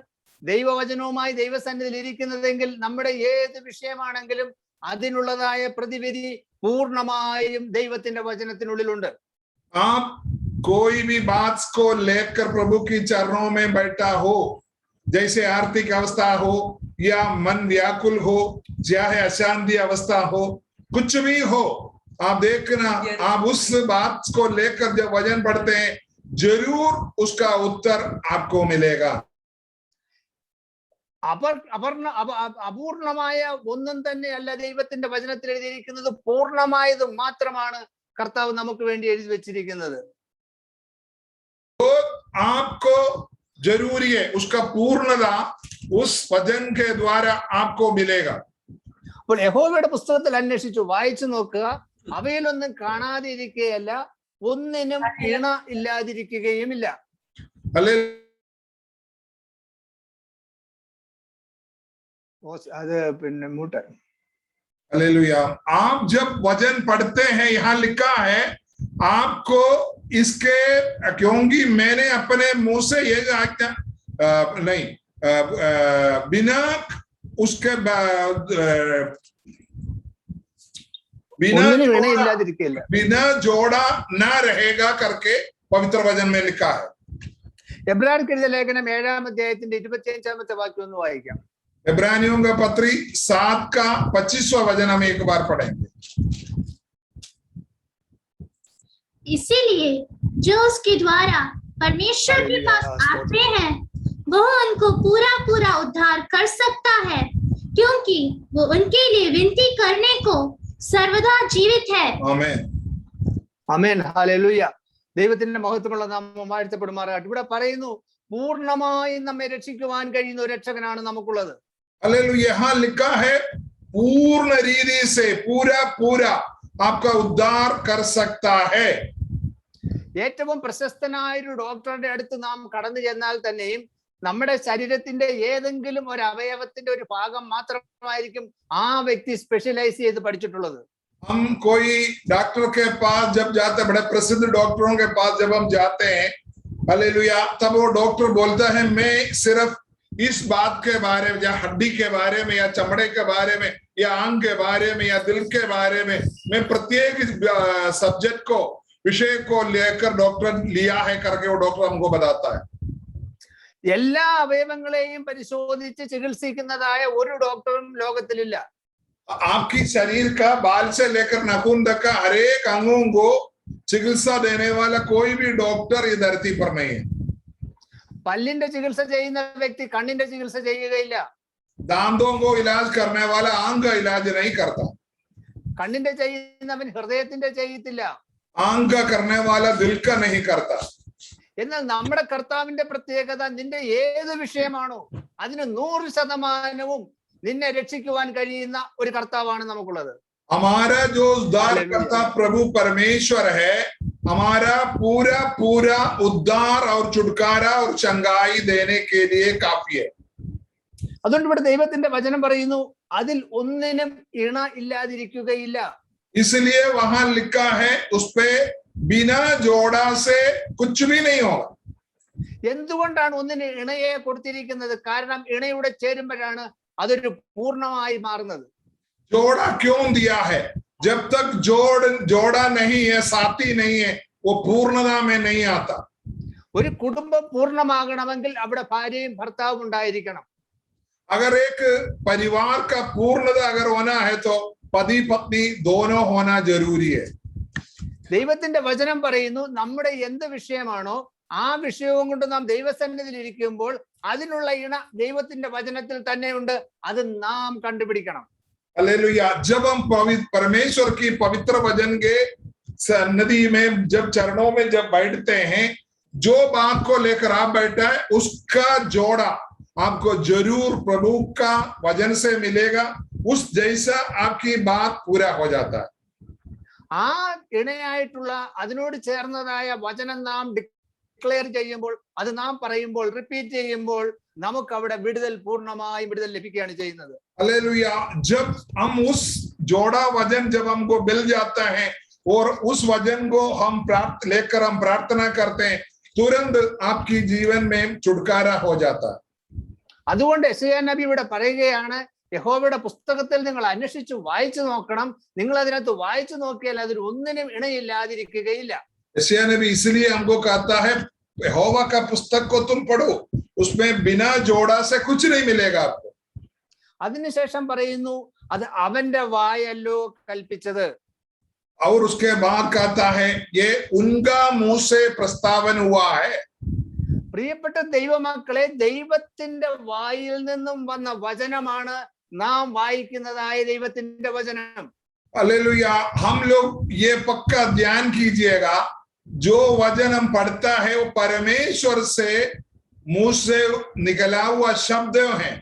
ദൈവവചനവുമായി ദൈവസന്നിധിയിൽ ഇരിക്കുന്നതെങ്കിൽ നമ്മുടെ ഏത് വിഷയമാണെങ്കിലും അതിനുള്ളതായ പ്രതിവിധി പൂർണ്ണമായും ദൈവത്തിന്റെ വചനത്തിനുള്ളിലുണ്ട്. आप कोई भी बात को लेकर प्रभु की चरणों में बैठा हो, जैसे आर्थिक अवस्था हो या मन व्याकुल हो, चाहे अशांति अवस्था हो, कुछ भी हो, आप देखना आप उस बात को लेकर जब वचन पढ़ते हैं जरूर उसका उत्तर आपको मिलेगा. അപൂർണമായ ഒന്നും തന്നെയല്ല ദൈവത്തിന്റെ വചനത്തിൽ എഴുതിയിരിക്കുന്നത്, പൂർണ്ണമായതും മാത്രമാണ് കർത്താവ് നമുക്ക് വേണ്ടി എഴുതി വെച്ചിരിക്കുന്നത്. आपको जरूरी है, उसका पूर्णता उस वचन के द्वारा आपको मिलेगा. അപ്പോൾ യഹോവയുടെ പുസ്തകത്തിൽ അന്വേഷിച്ചു വായിച്ചു നോക്കുക, അവയിലൊന്നും കാണാതെ ഇരിക്കുകയല്ല, ഒന്നിനും ഇണ ഇല്ലാതിരിക്കുകയുമില്ല. അത് പിന്നെ മൂട്ട. हालेलुया. आप जब वचन पढ़ते हैं, यहाँ लिखा है आपको इसके, क्योंकि मैंने अपने मुंह से ये नहीं, बिना उसके बिना जोड़ा ना रहेगा करके पवित्र वचन में लिखा है. എബ്രായർക്കെഴുതിയ ലേഖനം 7-ാം അധ്യായത്തിന്റെ 25-ാമത്തെ വാക്യം ഒന്ന് വായിക്കാം. इब्रानियों का पत्री 7 का 25वां वचन हम एक बार पढ़ेंगे. इसीलिए जो उसके द्वारा परमेश्वर के पास आते हैं वह उनको पूरा पूरा उद्धार कर सकता है, क्योंकि वो उनके लिए विनती करने को सर्वदा जीवित है. आमीन. ആമേൻ. ഹല്ലേലൂയ. ദൈവത്തിന്റെ മഹത്വമുള്ള നാമം വാഴ്ത്തപ്പെടുമാറാകട്ടെ. ഇവിടെ പറയുന്നു പൂർണ്ണമായി നമ്മെ രക്ഷിക്കുവാൻ കഴിയുന്ന ഒരു രക്ഷകനാണ് നമുക്കുള്ളത്. हालेलुया. यहाँ लिखा है पूर्ण रीति से पूरा पूरा आपका उद्धार कर सकता है. ഏറ്റവും പ്രശസ്തനായ ഒരു ഡോക്ടറുടെ അടുത്ത് നാം കടന്നു ചെന്നാൽ തന്നെയും നമ്മുടെ ശരീരത്തിന്റെ ഏതെങ്കിലും ഒരു അവയവത്തിന്റെ ഒരു ഭാഗം മാത്രമായിരിക്കും ആ വ്യക്തി സ്പെഷ്യലൈസ് ചെയ്ത് പഠിച്ചിട്ടുള്ളത്. हम कोई डॉक्टर के पास जब जाते हैं, बड़े प्रसिद्ध डॉक्टरों के पास जब हम जाते हैं, हालेलुया, तब वो डॉक्टर बोलता है मैं सिर्फ इस बात के बारे में, या हड्डी के बारे में, या चमड़े के बारे में, या आंख के बारे में, या दिल के बारे में, मैं प्रत्येक सब्जेक्ट को, विषय को लेकर डॉक्टर लिया है करके वो डॉक्टर हमको बताता है. എല്ലാ അവയവങ്ങളെയും പരിശോധിച്ച് ചികിത്സിക്കുന്നതായ ഒരു ഡോക്ടറും ലോകത്തിലില്ല. आपकी शरीर का बाल से लेकर नाखून तक का हर एक अंगों को चिकित्सा देने वाला कोई भी डॉक्टर ये धरती पर नहीं है. പല്ലിന്റെ ചികിത്സ ചെയ്യുന്ന വ്യക്തി കണ്ണിന്റെ ചികിത്സ ചെയ്യുകയില്ല. दांतों को इलाज करने वाला आंख का इलाज नहीं करता. കണ്ണിന്റെ ചെയ്യുന്നവൻ ഹൃദയത്തിന്റെ ചെയ്യത്തില്ല. आंख का करने वाला दिल का नहीं करता. എന്നാൽ നമ്മുടെ കർത്താവിന്റെ പ്രത്യേകത, നിന്റെ ഏത് വിഷയമാണോ അതിന് 100% നിന്നെ രക്ഷിക്കുവാൻ കഴിയുന്ന ഒരു കർത്താവാണ് നമുക്കുള്ളത്. हमारा जो उद्धार करता प्रभु परमेश्वर है, हमारा पूरा पूरा उद्धार और छुटकारा और चंगाई देने के लिए काफी है. അതുകൊണ്ട് ഇവിടെ ദൈവത്തിന്റെ വചനം പറയുന്നു അതിൽ ഒന്നിനും ഇണ ഇല്ലാതിരിക്കുകയില്ല. इसलिए वहां लिखा है उसपे बिना जोड़ा से कुछ भी नहीं होगा. എന്തുകൊണ്ടാണ് ഒന്നിന് ഇണയെ കൊടുത്തിരിക്കുന്നത്? കാരണം ഇണയുടെ ചേരുമ്പോഴാണ് അതൊരു പൂർണ്ണമായി മാറുന്നത്. जोड़ा क्यों दिया है? जब तक जोड़ा नहीं है, साथी नहीं है, वो पूर्णता में नहीं आता. ഒരു കുടുംബം പൂർണ്ണമാകണമെങ്കിൽ അവിടെ ഭാര്യയും ഭർത്താവും ഉണ്ടായിരിക്കണം. अगर एक परिवार का पूर्णता अगर होना है तो पति पत्नी दोनों होना जरूरी है. ദൈവത്തിന്റെ വചനം പറയുന്നു നമ്മുടെ എന്ത് വിഷയമാണോ ആ വിഷയവും കൊണ്ട് നാം ദൈവസന്നിധിയിൽ ഇരിക്കുമ്പോൾ അതിനുള്ള ഇണ ദൈവത്തിന്റെ വചനത്തിൽ തന്നെ ഉണ്ട്. അത് നാം കണ്ടുപിടിക്കണം. हालेलुया. जब हम परमेश्वर की पवित्र वचन के सन्निधि में जब चरणों में जब बैठते हैं, जो बात को लेकर आप बैठा है उसका जोड़ा आपको जरूर प्रभु का वचन से मिलेगा. उस जैसा आपकी बात पूरा हो जाता है. ആ ഇണയായിട്ടുള്ള അതിനോട് ചേർന്നതായ വചനം നാം ഡിക്ലെയർ ചെയ്യുമ്പോൾ, അത് നാം പറയുമ്പോൾ, റിപ്പീറ്റ് ചെയ്യുമ്പോൾ നമുക്ക് അവിടെ വിടുതൽ, പൂർണ്ണമായും വിടുതൽ ലഭിക്കുകയാണ് ചെയ്യുന്നത്. हालेलुया. जब हम उस जोड़ा वचन जब हमको मिल जाता है और उस वचन को हम लेकर हम प्रार्थना करते हैं, तुरंत आपकी जीवन में छुटकारा हो जाता है. അതുകൊണ്ട് യെശയ്യാ നബി ഇവിടെ പറയുകയാണ്, യഹോവയുടെ പുസ്തകത്തിൽ നിങ്ങൾ അന്വേഷിച്ചു വായിച്ചു നോക്കണം. നിങ്ങൾ അതിനകത്ത് വായിച്ചു നോക്കിയാൽ അതിൽ ഒന്നിനും ഇണയില്ലാതിരിക്കുകയില്ല. യെശയ്യാ നബി इसलिए हमको कहता है यहोवा का पुस्तक को तुम पढ़ो, उसमें बिना जोड़ा से कुछ नहीं मिलेगा आपको. അതിനുശേഷം പറയുന്നു അത് അവന്റെ വായല്ലോ കൽപ്പിച്ചത്. और उसके बाद कहता है ये उनका मुंह से प्रस्तावन हुआ है. പ്രിയപ്പെട്ട ദൈവമക്കളെ, ദൈവത്തിന്റെ വായിൽ നിന്നും വന്ന വചനമാണ് നാം വായിക്കുന്നതായ ദൈവത്തിന്റെ വചനം. हालेलुया। हम लोग ये पक्का ध्यान कीजिएगा, जो वचन हम पढ़ता है वो परमेश्वर से मुंह से निकला हुआ शब्द हैं.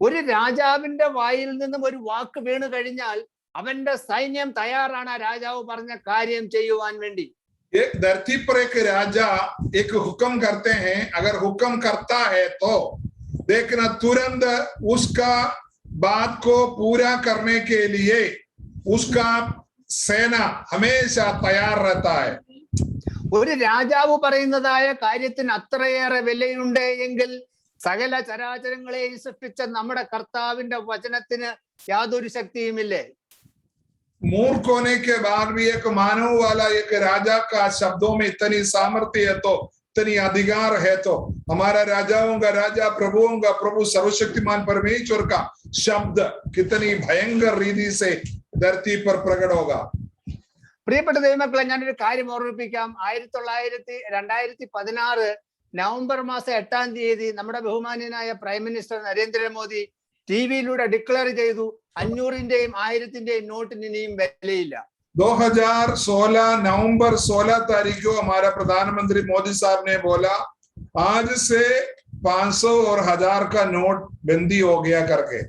ഒരു രാജാവിന്റെ വായിൽ നിന്നും ഒരു വാക്ക് വീണ് കഴിഞ്ഞാൽ അവന്റെ സൈന്യം തയ്യാറാണ് ആ രാജാവ് പറഞ്ഞ കാര്യം ചെയ്യുവാൻ വേണ്ടി. एक धरती पर एक राजा एक हुक्म करते हैं, अगर हुक्म करता है तो देखना तुरंत उसका बात को पूरा करने के लिए उसका सेना हमेशा तैयार रहता है. ഒരു രാജാവ് പറയുന്നതായ കാര്യത്തിന് അത്രയേറെ വിലയുണ്ട് എങ്കിൽ സകല ചരാചരങ്ങളെയും സൃഷ്ടിച്ച നമ്മുടെ കർത്താവിന്റെ വചനത്തിന് യാതൊരു ശക്തിയുമില്ലേ? मूर्ख होने के बाद भी एक मानव वाला एक राजा का शब्दों में इतनी सामर्थ्य है, तो इतनी अधिकार है, तो हमारा राजाओं का राजा प्रभुओं का प्रभु सर्वशक्तिमान परमेश्वर का शब्द कितनी भयंकर रीति से धरती पर प्रकट होगा. പ്രിയപ്പെട്ട ദൈവമക്കളെ, ഞാനൊരു കാര്യം ഓർമ്മിപ്പിക്കാം. 2016 നവംബർ മാസം 8-ാം തീയതി നമ്മുടെ ബഹുമാന്യനായ പ്രൈം മിനിസ്റ്റർ നരേന്ദ്രമോദി ടിവിയിലൂടെ ഡിക്ലെയർ ചെയ്തു, 500-ന്റെയും 1000-ന്റെയും നോട്ടിന് ഇനിയും വിലയില്ല. 2016 नवंबर 16 तारीख को हमारा प्रधानमंत्री मोदी साहब ने बोला, आज से 500 और 1000 का नोट बंदी हो गया करके.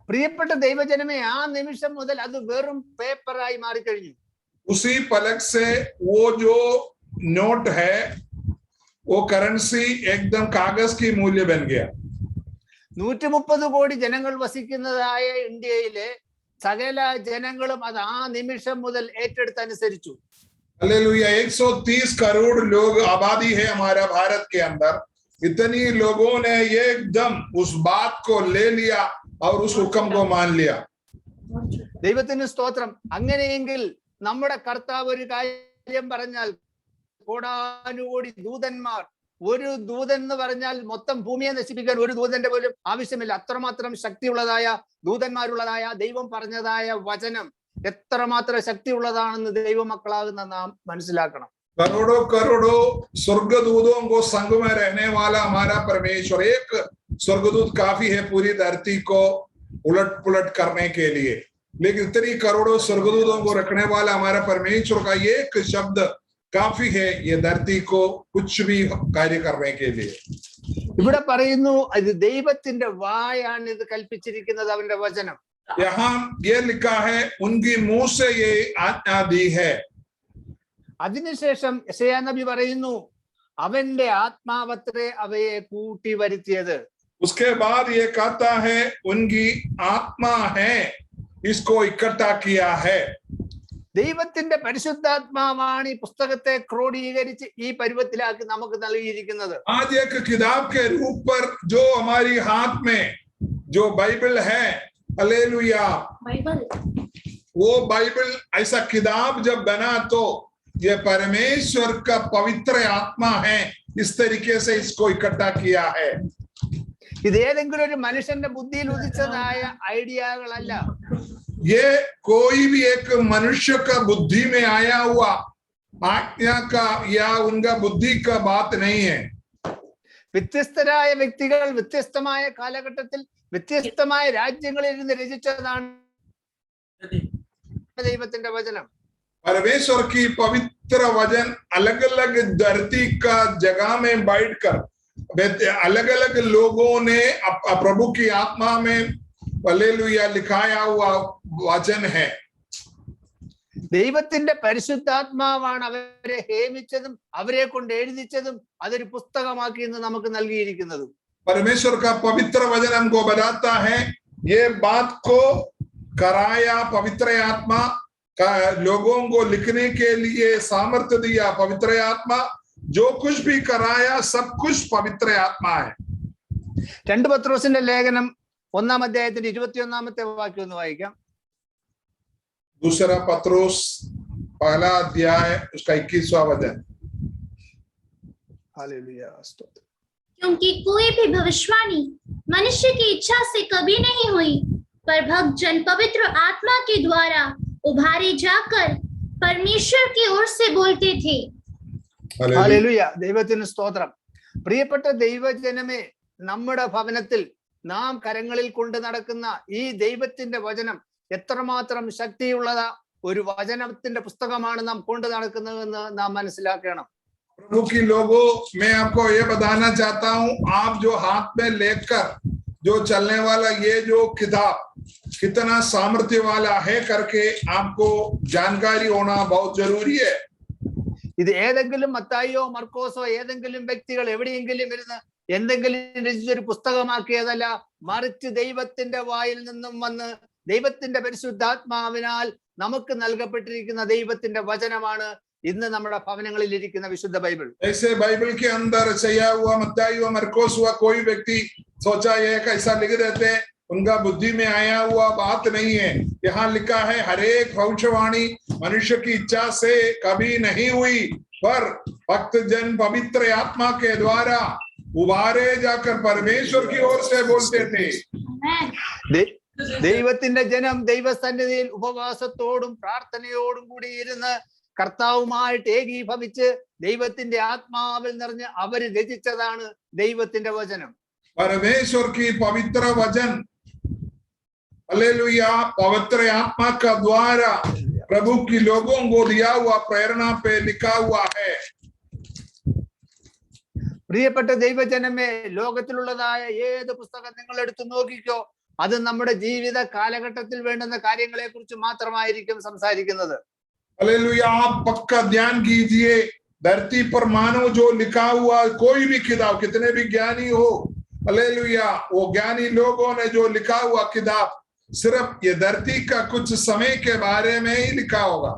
പ്രിയപ്പെട്ട ദൈവജനമേ, ആ നിമിഷം മുതൽ അത് വെറും പേപ്പറായി മാറിക്കഴിഞ്ഞു. उसी पलक से वो जो नोट है वो करेंसी एकदम कागज की मूल्य बन गया. 130 കോടി ജനങ്ങൾ വസിക്കുന്നതായ ഇന്ത്യയിലെ സകല ജനങ്ങളും അത് ആ നിമിഷം മുതൽ ഏറ്റെടുത്തനുസരിച്ചു. हालेलुया। 130 करोड़ लोग आबादी है हमारा भारत के अंदर. इतनी लोगों ने एकदम उस बात को ले लिया और उस हुक्म को मान लिया. ദൈവത്തിന് സ്തോത്രം. അങ്ങനെയെങ്കിൽ നമ്മുടെ കർത്താവ് ഒരു കാര്യം പറഞ്ഞാൽ കോടാനുകോടി ദൂതന്മാർ, ഒരു ദൂതൻ എന്ന് പറഞ്ഞാൽ മൊത്തം ഭൂമിയെ നശിപ്പിക്കാൻ ഒരു ദൂതന്റെ പോലും ആവശ്യമില്ല. അത്രമാത്രം ശക്തിയുള്ളതായ ദൂതന്മാരുള്ളതായ ദൈവം പറഞ്ഞതായ വചനം എത്രമാത്രം ശക്തിയുള്ളതാണെന്ന് ദൈവമക്കളാകുന്ന നാം മനസ്സിലാക്കണം. करोड़ों करोड़ों स्वर्गदूतों को संग में रहने वाला हमारा परमेश्वर, एक स्वर्गदूत काफी है पूरी धरती को उलट पुलट करने के लिए, लेकिन इतनी करोड़ों स्वर्गदूतों को रखने वाला हमारा परमेश्वर का एक शब्द काफी है ये धरती को कुछ भी कार्य करने के लिए. ഇവിടെ പറയുന്നു, ഇത് ദൈവത്തിന്റെ വായാണ് ഇത് കൽപ്പിച്ചിരിക്കുന്നത്, അവന്റെ വചനം. यहाँ ये लिखा है, उनकी मुंह से ये आज्ञा दी है. അതിനുശേഷം യെശയ്യാ നബി പറയുന്നു, അവന്റെ ആത്മാവത്രേ അവയെ കൂട്ടി വരുത്തിയത്. उसके बाद ये कहता है, उनकी आत्मा है इसको इकट्ठा किया है. ദൈവത്തിന്റെ പരിശുദ്ധാത്മാവാണ് ഈ പുസ്തകത്തെ ക്രോഡീകരിച്ച് ഈ പരുവത്തിലാക്കി നമുക്ക് നൽകിയിരിക്കുന്നത്. आज एक किताब के रूप पर जो हमारी हाथ में जो बाइबल है, हालेलुया, वो बाइबल ऐसा किताब जब बना तो ये परमेश्वर का पवित्र आत्मा है, इस तरीके से इसको इकट्ठा किया है. ഇത് ഏതെങ്കിലും ഒരു മനുഷ്യന്റെ ബുദ്ധിയിൽ ഉദിച്ചതായ ഐഡിയകളല്ല. ये कोई भी एक मनुष्य का बुद्धि में आया हुआ आज्ञा का या उनका बुद्धि का बात नहीं है. വ്യത്യസ്തരായ വ്യക്തികൾ വ്യത്യസ്തമായ കാലഘട്ടത്തിൽ വ്യത്യസ്തമായ രാജ്യങ്ങളിൽ ഇരുന്ന് രചിച്ചതാണ് ദൈവത്തിന്റെ വചനം. परमेश्वर की पवित्र वचन अलग अलग धरती का जगह में बैठकर अलग अलग लोगों ने प्रभु की आत्मा में हालेलुया लिखाया हुआ वचन है. ദൈവത്തിന്റെ പരിശുദ്ധാത്മാവാണ് അവരെ ഹേമിച്ചതും അവരെ കൊണ്ട് എഴുതിച്ചതും അതൊരു പുസ്തകമാക്കി ഇന്ന് നമുക്ക് നൽകിയിരിക്കുന്നതും. परमेश्वर का पवित्र वचन हमको बताता है, ये बात को कराया पवित्र आत्मा का, लोगों को लिखने के लिए सामर्थ्य दिया पवित्र आत्मा, जो कुछ भी कराया सब कुछ पवित्र आत्मा है. 2 പത്രോസിന്റെ ലേഖനം 1-ാം അധ്യായത്തിന്റെ 21-ാമത്തെ വാക്യം ഒന്ന് വായിക്കാം. दूसरा पत्रोस पहला अध्याय उसका 21वां वचन. हालेलुया। क्योंकि कोई भी भविष्यवाणी मनुष्य की इच्छा से कभी नहीं हुई, पर भक्त जन पवित्र आत्मा के द्वारा उभारे जाकर परमेश्वर की ओर से बोलते थे. ഹല്ലേലൂയ. ദൈവത്തിന് സ്തോത്രം. പ്രിയപ്പെട്ട ദൈവജനമേ, നമ്മുടെ ഭവനത്തിൽ നാം കരങ്ങളിൽ കൊണ്ട് നടക്കുന്ന ഈ ദൈവത്തിന്റെ വചനം എത്രമാത്രം ശക്തിയുള്ളതാ ഒരു വചനത്തിന്റെ പുസ്തകമാണ് നാം കൊണ്ട് നടക്കുന്നതെന്ന് നാം മനസ്സിലാക്കണം. प्रभु की लोगों, मैं आपको ये बताना चाहता हूँ, आप जो हाथ में लेकर जो चलने वाला ये जो किताब कितना सामर्थ्य वाला है करके आपको जानकारी होना बहुत जरूरी है. ഇത് ഏതെങ്കിലും മത്തായിയോ മർക്കോസോ ഏതെങ്കിലും വ്യക്തികൾ എവിടെയെങ്കിലും ഇരുന്ന് എന്തെങ്കിലും രചിച്ചൊരു പുസ്തകമാക്കിയതല്ല, മറിച്ച് ദൈവത്തിന്റെ വായിൽ നിന്നും വന്ന് ദൈവത്തിന്റെ പരിശുദ്ധാത്മാവിനാൽ നമുക്ക് നൽകപ്പെട്ടിരിക്കുന്ന ദൈവത്തിന്റെ വചനമാണ് ഇന്ന് നമ്മുടെ ഭവനങ്ങളിൽ ഇരിക്കുന്ന വിശുദ്ധ ബൈബിൾ. ऐसे बाइबल के अंदर सया हुआ मत्ताई हुआ मरकोस हुआ कोई व्यक्ति सोचा ये कैसा लिख देते, उनका बुद्धि में आया हुआ बात नहीं है. यहाँ लिखा है हर एक भविष्यवाणी मनुष्य की इच्छा से कभी नहीं हुई, पर भक्त जन पवित्र आत्मा के द्वारा उबारे जाकर परमेश्वर की ओर से बोलते थे. ദൈവത്തിന്റെ ജനം ദൈവസന്നിധിയിൽ ഉപവാസത്തോടും പ്രാർത്ഥനയോടും കൂടി ഇരുന്ന് കർത്താവുമായിട്ട് ഏകീഭവിച്ച് ദൈവത്തിന്റെ ആത്മാവിൽ നിറഞ്ഞ് അവര് രചിച്ചതാണ് ദൈവത്തിന്റെ വചനം. परमेश्वर की पवित्र वचन, हालेलुया, पवित्र आत्मा का द्वारा प्रभु की लोगों को दिया हुआ प्रेरणा पे लिखा हुआ है. പ്രിയപ്പെട്ട ദൈവജനമേ, ലോകത്തിലുള്ളതായ ഏത് പുസ്തകം നിങ്ങൾ എടുത്തു നോക്കിക്കോ, അത് നമ്മുടെ ജീവിത കാലഘട്ടത്തിൽ വേണ്ടുന്ന കാര്യങ്ങളെ കുറിച്ച് മാത്രമായിരിക്കും സംസാരിക്കുന്നത്. हालेलुया, आप पक्का ध्यान कीजिए, धरती पर मानो जो लिखा हुआ कोई भी किताब, कितने भी ज्ञानी हो, हालेलुया, वो ज्ञानी लोगों ने जो लिखा हुआ किताब सिर्फ ये धरती का कुछ समय के बारे में ही लिखा होगा.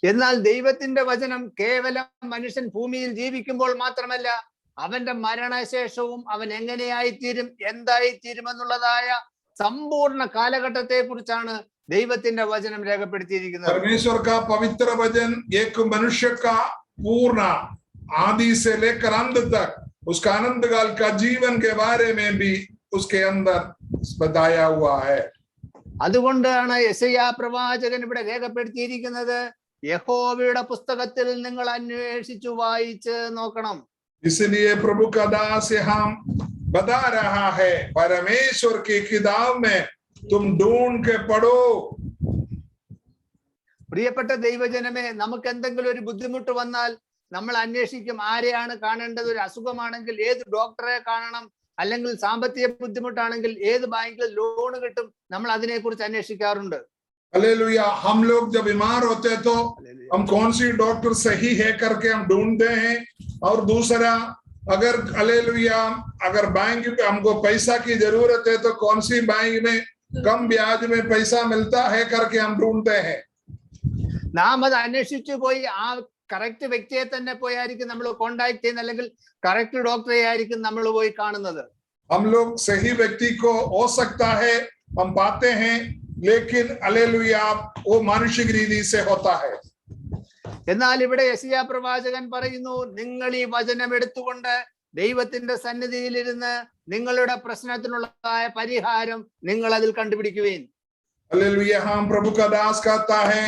എന്നാൽ ദൈവത്തിന്റെ വചനം കേവലം മനുഷ്യൻ ഭൂമിയിൽ ജീവിക്കുമ്പോൾ മാത്രമല്ല, അവന്റെ മരണശേഷവും അവൻ എങ്ങനെയായിത്തീരും, എന്തായിത്തീരും എന്നുള്ളതായ സമ്പൂർണ്ണ കാലഘട്ടത്തെ കുറിച്ചാണ് ദൈവത്തിന്റെ വചനം രേഖപ്പെടുത്തിയിരിക്കുന്നത്. परमेश्वर का पवित्र वचन एक मनुष्य का पूर्ण आदि से लेकर अंत तक उसका अनंत काल का जीवन के बारे में भी उसके अंदर बताया हुआ है. അതുകൊണ്ടാണ് യെശയ്യാ പ്രവാചകൻ ഇവിടെ രേഖപ്പെടുത്തിയിരിക്കുന്നത്, യഹോവയുടെ പുസ്തകത്തിൽ നിങ്ങൾ അന്വേഷിച്ചു വായിച്ച് നോക്കണം. इसलिए प्रभु का दास यहाँ बता रहा है, परमेश्वर की किताब में तुम ढूंढ के पढ़ो. പ്രിയപ്പെട്ട ദൈവജനമേ, നമുക്ക് എന്തെങ്കിലും ഒരു ബുദ്ധിമുട്ട് വന്നാൽ നമ്മൾ അന്വേഷിക്കും ആരെയാണ് കാണേണ്ടത്. ഒരു അസുഖമാണെങ്കിൽ ഏത് ഡോക്ടറെ കാണണം, അല്ലെങ്കിൽ സാമ്പത്തിക ബുദ്ധിമുട്ടാണെങ്കിൽ ഏത് ബാങ്കിൽ ലോൺ കിട്ടും, നമ്മൾ അതിനെ കുറിച്ച് അന്വേഷിക്കാറുണ്ട്. हालेलुया, हम लोग जब बीमार होते हैं तो हम कौन सी डॉक्टर सही है करके हम ढूंढते हैं. और दूसरा, अगर हालेलुया अगर बैंक में हमको पैसा की जरूरत है तो कौन सी बैंक में कम ब्याज में पैसा मिलता है करके हम ढूंढते हैं. നാം അത് അന്വേഷിച്ചു പോയി ആ കറക്റ്റ് വ്യക്തിയെ തന്നെ പോയായിരിക്കും നമ്മൾ കോണ്ടാക്ട് ചെയ്യുന്നത്, അല്ലെങ്കിൽ കറക്റ്റ് ഡോക്ടറെ ആയിരിക്കും നമ്മൾ പോയി കാണുന്നത്. हम लोग सही व्यक्ति को हो सकता है हम पाते हैं, लेकिन हालेलुया वो मानुषिक रीति से होता है. എന്നാൽ ഇവിടെ യെശയ്യാ പ്രവാചകൻ പറയുന്നു, നിങ്ങൾ ഈ വചനം എടുത്തുകൊണ്ട് ദൈവത്തിന്റെ സന്നിധിയിലിരുന്ന് നിങ്ങളുടെ പ്രശ്നത്തിനുള്ളതായ പരിഹാരം നിങ്ങൾ അതിൽ കണ്ടുപിടിക്കുകയും. हालेलुया, हम प्रभु का दास कहता है,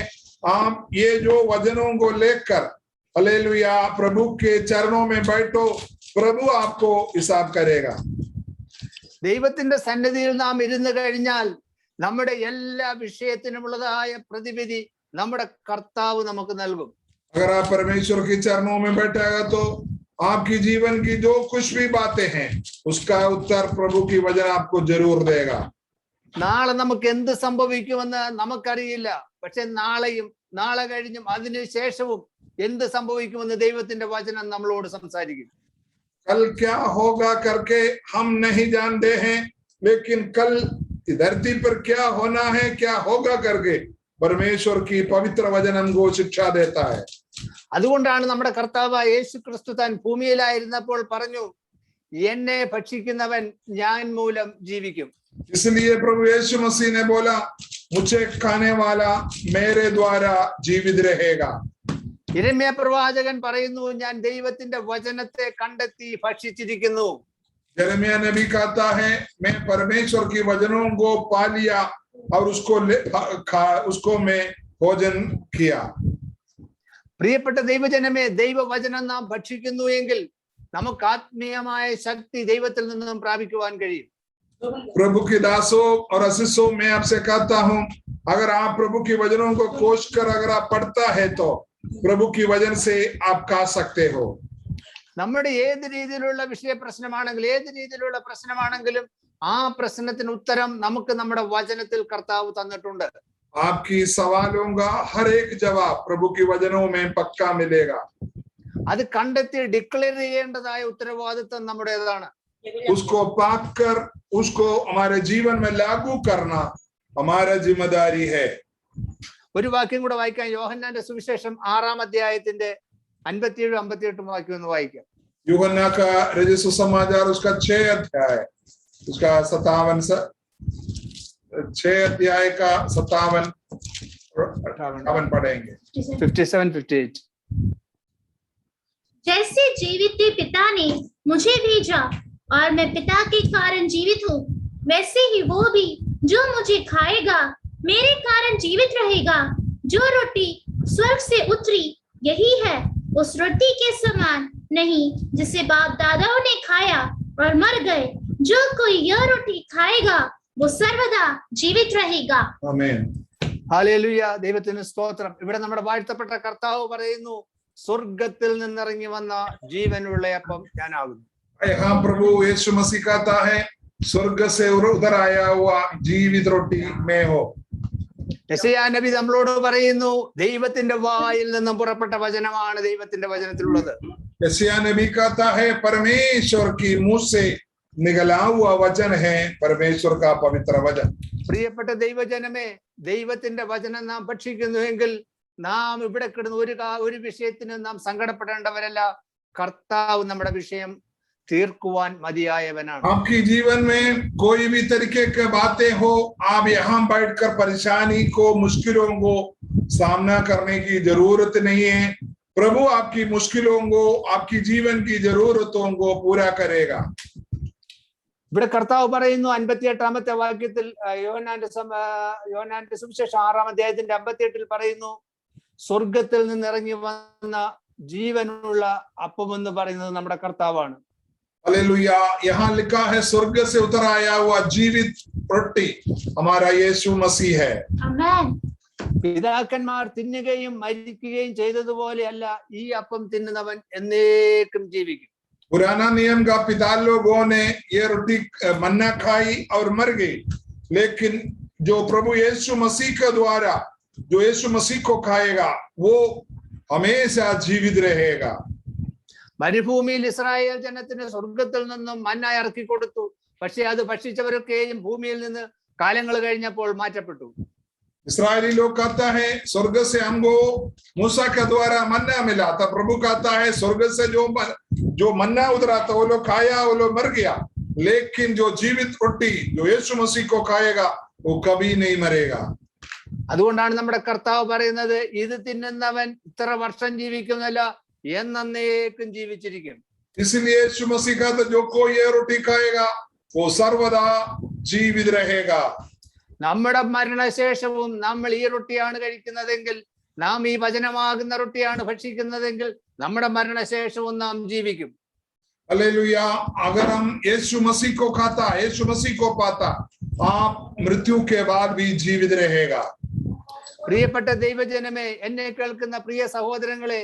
आप ये जो वचनों को लेकर हालेलुया प्रभु के चरणों में बैठो, प्रभु आपको हिसाब करेगा. ദൈവത്തിന്റെ സന്നിധിയിൽ നാം ഇരുന്ന് കഴിഞ്ഞാൽ നമ്മുടെ എല്ലാ വിഷയത്തിനുമുള്ളതായ പ്രതിവിധി നമ്മുടെ കർത്താവ് നമുക്ക് നൽകും. अगर आप परमेश्वर के चरणों में बैठेगा तो आपकी जीवन की जो कुछ भी बातें हैं उसका उत्तर प्रभु की वचन आपको जरूर देगा. നാളെ നമുക്ക് എന്ത് സംഭവിക്കുമെന്ന് നമുക്കറിയില്ല, പക്ഷെ നാളെയും നാളെ കഴിഞ്ഞും അതിനുശേഷവും എന്ത് സംഭവിക്കുമെന്ന് ദൈവത്തിന്റെ വചനം നമ്മളോട് സംസാരിക്കും. कल क्या होगा करके हम नहीं जानते हैं, लेकिन कल धरती पर क्या होना है, क्या होगा करके परमेश्वर की पवित्र वचन हमको शिक्षा देता है. അതുകൊണ്ടാണ് നമ്മുടെ കർത്താവായ യേശു ക്രിസ്തു താൻ ഭൂമിയിലായിരുന്നപ്പോൾ പറഞ്ഞു, എന്നെ ഭക്ഷിക്കുന്നവൻ ഞാൻ മൂലം ജീവിക്കും. इसलिए प्रभु यीशु मसीह ने बोला, मुझे खाने वाला मेरे द्वारा जीवित रहेगा. യിരെമ്യാ പ്രവാചകൻ പറയുന്നു, ഞാൻ ദൈവത്തിന്റെ വചനത്തെ കണ്ടെത്തി ഭക്ഷിച്ചിരിക്കുന്നു. यिर्मयाह नबी कहता है, मैं परमेश्वर की वचनों को पा लिया और उसको मैं भोजन किया. പ്രിയപ്പെട്ട ദൈവജനമേ, ദൈവവചനം നാം ഭക്ഷിക്കുന്നു എങ്കിൽ നമുക്ക് ആത്മീയമായ ശക്തി ദൈവത്തിൽ നിന്നും പ്രാപിക്കുവാൻ കഴിയും. प्रभु के दासों और असीसों, मैं आपसे कहता हूं, अगर आप प्रभु के वचनों को कोश कर अगर आप पढ़ता है तो प्रभु की वचन से आप खा सकते हो. നമ്മുടെ ഏത് രീതിയിലുള്ള വിഷയ പ്രശ്നമാണെങ്കിലും ഏത് രീതിയിലുള്ള പ്രശ്നമാണെങ്കിലും ആ പ്രശ്നത്തിന് ഉത്തരം നമുക്ക് നമ്മുടെ വചനത്തിൽ കർത്താവ് തന്നിട്ടുണ്ട്. आपकी सवालों का हर एक जवाब प्रभु के वचनों में पक्का मिलेगा. അത് കണ്ടെത്തി ഡിക്ലെയർ ചെയ്യേണ്ടതായ ഉത്തരവാദിത്വം നമ്മുടേതാണ്. उसको पाक कर उसको हमारे जीवन में लागू करना हमारा जिम्मेदारी है. ഒരു വാക്യം കൂടെ വായിക്കാം. യോഹന്നാന്റെ സുവിശേഷം 6-ാം അധ്യായത്തിന്റെ 57-58 വാക്യം ഒന്ന് വായിക്കാം. यूहन्ना का रचित सुसमाचार उसका 6 अध्याय उसका 57 6 अध्याय का 57 पढ़ेंगे. 57-58. जैसे जीवित पिता ने मुझे भेजा और मैं पिता के कारण जीवित हूँ, वैसे ही वो भी जो मुझे खाएगा मेरे कारण जीवित रहेगा. जो रोटी स्वर्ग से उतरी यही है, उस रोटी के समान नहीं जिसे बाप दादाओं ने खाया और मर गए. जो कोई यह रोटी खाएगा वो सर्वदा जीवित रहेगा. आमीन. ഹല്ലേലൂയ. ദൈവത്തിന് സ്തോത്രം. ഇവിടെ നമ്മുടെ വാഴ്ത്തപ്പെട്ട കർത്താവ് പറയുന്നു, സ്വർഗത്തിൽ നിന്നിറങ്ങി വന്ന ജീവനുള്ള അപ്പം ഞാനാകുന്നു. यहाँ प्रभु यीशु मसीह कहता है, स्वर्ग से उधर आया हुआ जीवित रोटी मैं हो. യെശയ്യാ നബി നമ്മളോട് പറയുന്നു, ദൈവത്തിന്റെ വായിൽ നിന്നും പുറപ്പെട്ട വചനമാണ് ദൈവത്തിന്റെ വചനത്തിലുള്ളത്. यशायाह नबी कहता है, परमेश्वर की मुंह से निकला हुआ वचन है परमेश्वर का पवित्र वचन. പ്രിയപ്പെട്ട ദൈവജനമേ, ദൈവത്തിന്റെ വചനം നാം ഭക്ഷിക്കുന്നുവെങ്കിൽ നാം ഇവിടെ കിടന്ന് ഒരു വിഷയത്തിന് നാം സങ്കടപ്പെടേണ്ടവരല്ല. കർത്താവ് നമ്മുടെ വിഷയം തീർക്കുവാൻ മതിയായവനാണ്. आपके जीवन में कोई भी तरीके के बातें हो, आप यहाँ बैठकर परेशानी को मुश्किलों को सामना करने की जरूरत नहीं है. प्रभु आपकी मुश्किलों को आपकी जीवन की जरूरतों को पूरा करेगा. ഇവിടെ കർത്താവ് പറയുന്നു 58-ാമത്തെ വാക്യത്തിൽ, യോഹന്നാന്റെ സുവിശേഷം 6-ാം അധ്യായത്തിന്റെ 58-ൽ പറയുന്നു, സ്വർഗത്തിൽ നിന്ന് ഇറങ്ങി വന്ന ജീവനുള്ള അപ്പം എന്ന് പറയുന്നത് നമ്മുടെ കർത്താവാണ്. हालेलुया. यहाँ लिखा है, स्वर्ग से उतर आया हुआ जीवित रोटी हमारा यीशु मसीह है. आमीन. പിതാക്കന്മാർ തിന്നുകയും മരിക്കുകയും ചെയ്തതുപോലെയല്ല ഈ അപ്പം തിന്നുന്നവൻ എന്നേക്കും ജീവിക്കും. पुराना नियम का पिता लोगों ने ये रोटी मन्ना खाई और मर गई, लेकिन जो प्रभु यीशु मसीह के द्वारा जो यीशु मसीह को खाएगा वो हमेशा जीवित रहेगा. മരുഭൂമിയിൽ ഇസ്രായേൽ ജനത്തിന് സ്വർഗത്തിൽ നിന്നും മന്ന ഇറക്കി കൊടുത്തു. പക്ഷെ അത് ഭക്ഷിച്ചവരൊക്കെയും ഭൂമിയിൽ നിന്ന് കാലങ്ങൾ കഴിഞ്ഞപ്പോൾ മാറ്റപ്പെട്ടു. इस्राएली लोग कहता है, स्वर्ग से हमको मूसा के द्वारा मन्ना मिला था. प्रभु कहता है, स्वर्ग से जो मन्ना उतरा था वो लोग खाया, वो लोग मर गया, लेकिन जो जीवित रोटी जो यीशु मसीह को खाएगा वो कभी नहीं मरेगा. അതുകൊണ്ടാണ് നമ്മുടെ കർത്താവ് പറയുന്നത്, ഇത് തിന്നുന്നവൻ ഇത്ര വർഷം ജീവിക്കുന്നല്ല, എന്നേക്കും ജീവിച്ചിരിക്കും. इसलिए यीशु मसीह का जो कोई ये रोटी खाएगा वो सर्वदा जीवित रहेगा. നമ്മുടെ മരണശേഷവും നമ്മൾ ഈ റൊട്ടിയാണ് കഴിക്കുന്നതെങ്കിൽ, നാം ഈ വചനമാകുന്ന റൊട്ടിയാണ് ഭക്ഷിക്കുന്നതെങ്കിൽ നമ്മുടെ മരണശേഷവും നാം ജീവിക്കും. हालेलुया. अगर हम यीशु मसीह को खाता, यीशु मसीह को पाता, आप मृत्यु के बाद भी जीवित रहेगा. പ്രിയപ്പെട്ട ദൈവജനമേ, എന്നെ കേൾക്കുന്ന പ്രിയ സഹോദരങ്ങളെ,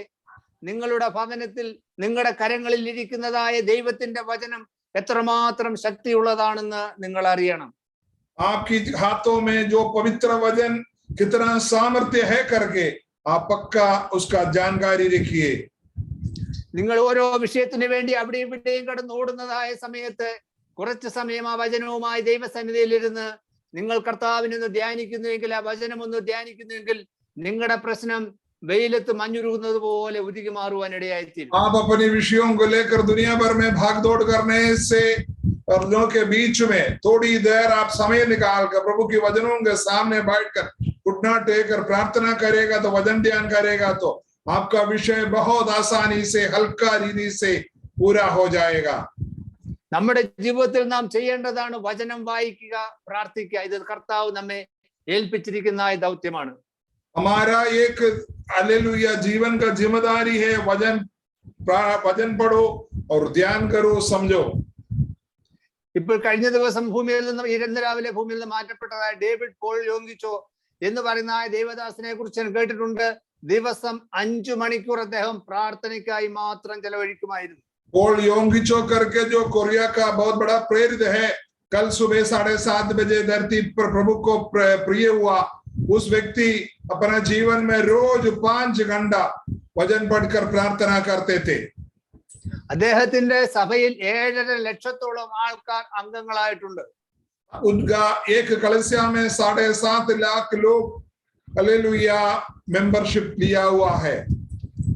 നിങ്ങളുടെ ഭവനത്തിൽ നിങ്ങളുടെ കരങ്ങളിൽ ഇരിക്കുന്നതായ ദൈവത്തിന്റെ വചനം എത്രമാത്രം ശക്തിയുള്ളതാണെന്ന് നിങ്ങൾ അറിയണം. आपकी हाथों में जो पवित्र वचन कितना सामर्थ्य है करके आप पक्का उसका जानकारी रखिए. നിങ്ങൾ ഓരോ വിഷയത്തിന് വേണ്ടി അവിടെ ഇവിടെയും കടന്ന് ഓടുന്നതായ സമയത്ത് കുറച്ച് സമയം ആ വചനവുമായി ദൈവസന്നിധിയിലിരുന്ന് നിങ്ങൾ കർത്താവിനൊന്ന് ധ്യാനിക്കുന്നുവെങ്കിൽ, ആ വചനം ഒന്ന് ധ്യാനിക്കുന്നുവെങ്കിൽ നിങ്ങളുടെ പ്രശ്നം വെയിലത്ത് മഞ്ഞുരുകുന്നത് പോലെ ഉരുകി മാറുവാൻ ഇടയായിത്തീരും. आप अपने विषयों को लेकर दुनिया भर में भाग दौड़ करने से और लोगों के बीच में थोड़ी देर आप समय निकाल कर प्रभु के वचनों के सामने बैठकर घुटना टेकर प्रार्थना करेगा, तो वचन ध्यान करेगा, तो आपका विषय बहुत आसानी से हल्का रीति से पूरा हो जाएगा. നമ്മുടെ ജീവിതത്തിൽ നാം ചെയ്യേണ്ടതാണ് വചനം വായിക്കുക, പ്രാർത്ഥിക്കുക. ഇത് കർത്താവ് നമ്മെ ഏൽപ്പിച്ചിരിക്കുന്ന ദൗത്യമാണ്. हमारा एक हालेलुया जीवन का जिम्मेदारी है, वचन पढ़ो और ध्यान करो, समझो. ഇപ്പോൾ കഴിഞ്ഞ ദിവസം ഭൂമിയിൽ നിന്ന് ഇന്ന് രാവിലെ ഭൂമിയിൽ നിന്ന് മാറ്റപ്പെട്ടതായ ഡേവിഡ് പോൾ യോങ്കിച്ചോ എന്ന് പറയുന്ന ആ ദേവദാസനെ കുറിച്ച് ഞാൻ കേട്ടിട്ടുണ്ട്. ദിവസം 5 മണിക്കൂർ അദ്ദേഹം പ്രാർത്ഥനയ്ക്കായി മാത്രം ചെലവഴിക്കുമായിരുന്നു. पोल योंगिचो करके जो कोरिया का बहुत बड़ा प्रेरित है, कल सुबह 7:30 बजे धरती पर प्रभु को प्रिय हुआ. उस व्यक्ति अपने जीवन में रोज 5 घंटा वचन पढ़कर प्रार्थना करते थे. അദ്ദേഹത്തിന്റെ സഭയിൽ 7.5 ലക്ഷത്തോളം ആൾക്കാർ അംഗങ്ങളായിട്ടുണ്ട്. उनका एक कलीसिया में 7.5 लाख लोग हालेलुया मेंबरशिप लिया हुआ है.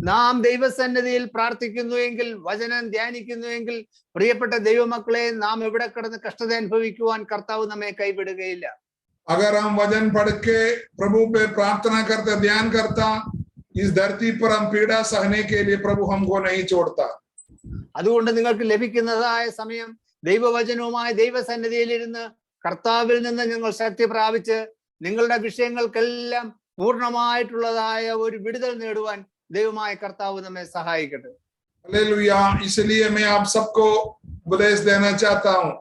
നാം ദൈവസന്നിധിയിൽ പ്രാർത്ഥിക്കുന്നുവെങ്കിൽ, വചനം ധ്യാനിക്കുന്നുവെങ്കിൽ, പ്രിയപ്പെട്ട ദൈവമക്കളെ, നാം ഇവിടെ കിടന്ന് കഷ്ടത അനുഭവിക്കുവാൻ കർത്താവ് നമ്മെ കൈവിടുകയില്ല. अगर हम वचन पढ़ के प्रभु पे प्रार्थना करते, ध्यान करता, इस धरती पर हम पीड़ा सहने के लिए प्रभु हमको नहीं छोड़ता. അതുകൊണ്ട് നിങ്ങൾക്ക് ലഭിക്കുന്നതായ സമയം ദൈവവചനവുമായി ദൈവസന്നിധിയിൽ ഇരുന്ന് കർത്താവിൽ നിന്ന് നിങ്ങൾ ശക്തി പ്രാപിച്ച് നിങ്ങളുടെ വിഷയങ്ങൾക്കെല്ലാം പൂർണ്ണമായിട്ടുള്ളതായ ഒരു വിടുതൽ നേടുവാൻ ദൈവമായ കർത്താവ് നമ്മെ സഹായിക്കട്ടെ. हालेलुया. इसलिए मैं आप सबको उपदेश देना चाहता हूँ,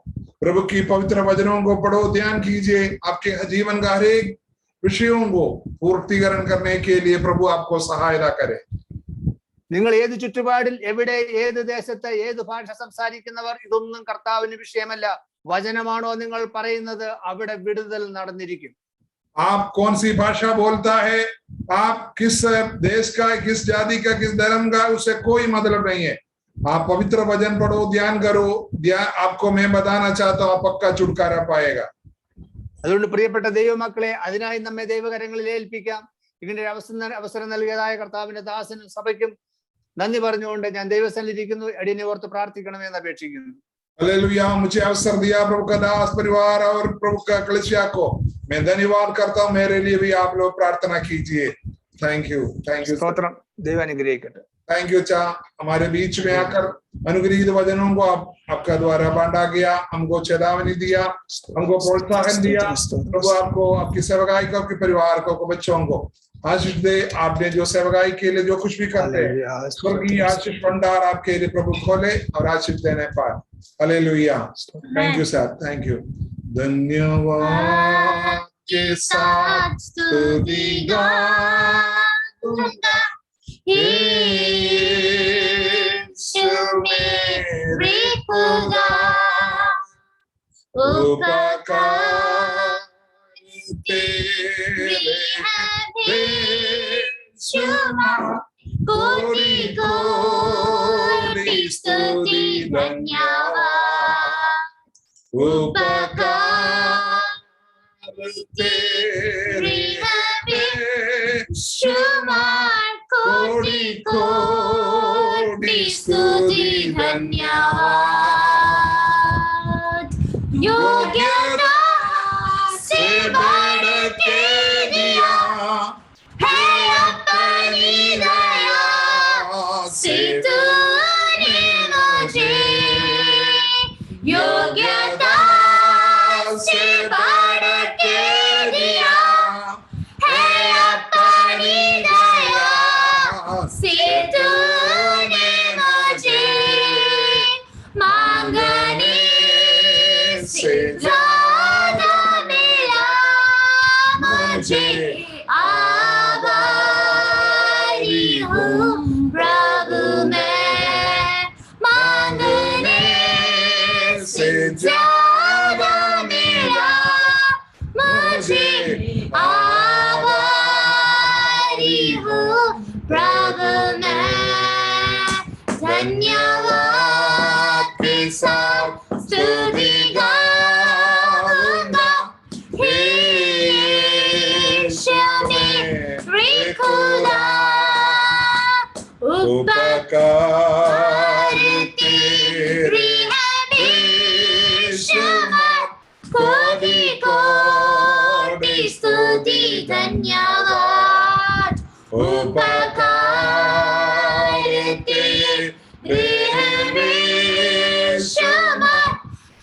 प्रभु की पवित्र वचनों को पढ़ो, ध्यान कीजिए. आपके जीवन का हर एक विषयों को पूर्तिकरण करने के लिए प्रभु आपको सहायता करे. നിങ്ങൾ ഏത് ചുറ്റുപാടിൽ, എവിടെ, ഏത് ദേശത്ത്, ഏത് ഭാഷ സംസാരിക്കുന്നവർ, ഇതൊന്നും കർത്താവിന് വിഷയമല്ല. വചനമാണോ നിങ്ങൾ പറയുന്നത്, അവിടെ വിടുതൽ നടന്നിരിക്കും. आप कौन सी भाषा बोलता है, आप किस देश का, किस जाति का, किस धर्म का, उससे कोई मतलब नहीं है. आप पवित्र वचन पढ़ो, ध्यान करो. आपको मैं बताना चाहता हूँ, आप पक्का छुटकारा पाएगा. അതുകൊണ്ട് പ്രിയപ്പെട്ട ദൈവമക്കളെ, അതിനായി നമ്മെ ദൈവകരങ്ങളിൽ ഏൽപ്പിക്കാം. ഇങ്ങനെ ഒരു അവസരം നൽകിയതായ കർത്താവിന്റെ ദാസനും സഭയ്ക്കും നന്ദി പറഞ്ഞുകൊണ്ട് ഞാൻ ദൈവസന്നിധിയിരിക്കുന്നു. അടിയനെ ഓർത്ത് പ്രാർത്ഥിക്കണമെന്ന് അപേക്ഷിക്കുന്നു. हालेलुया. मुझे अवसर दिया प्रभु का दास परिवार और प्रभु का कलीसिया को मैं धन्यवाद करता हूँ. मेरे लिए भी आप लोग प्रार्थना कीजिए. Thank you. സ്തോത്രം. ദൈവം അനുഗ്രഹിക്കട്ടെ. थैंक यू चा. हमारे बीच में आकर अनुग्रहित वचनों को आपका द्वारा बांटा गया, हमको चेतावनी दिया, हमको प्रोत्साहन दिया. प्रभु आपको, आपकी सेवकाई को, आपके परिवार को, बच्चों को आशीष दे. आपने जो सेवकाई के लिए जो कुछ भी करते हैं, स्वर्गीय आशीष भंडार आपके लिए प्रभु खोले और आशीष देने पाए. Hallelujah. Thank you sir. Thank you. धन्यवाद के साथ स्तुति गाऊंगा, यीशु मेरे खुदा, उपकार तेरे बेशुमार, कोटि कोटि स्तुति धन्यवाद. उपकार तेरे बेशुमार, कोटि कोटि स्तुति धन्यवाद. योग्यता से बढ़ के दिया है अपनी दया से तूने मुझे, योग्यता से बढ़ के दिया है अपनी दया से तूने मुझे, मांगने से ज्यादा मिला मुझे, आभारी हूँ प्रभु मैं, मांगने से ज्यादा मिला मुझे, आभारी हूँ प्रभु मैं. धन्यवाद के साथ स्तुति गाऊंगा, यीशु मेरे खुदा, उपकार तेरे बेशुमार, कोटि कोटि स्तुति धन्यवाद. उपकार तेरे बेशुमार,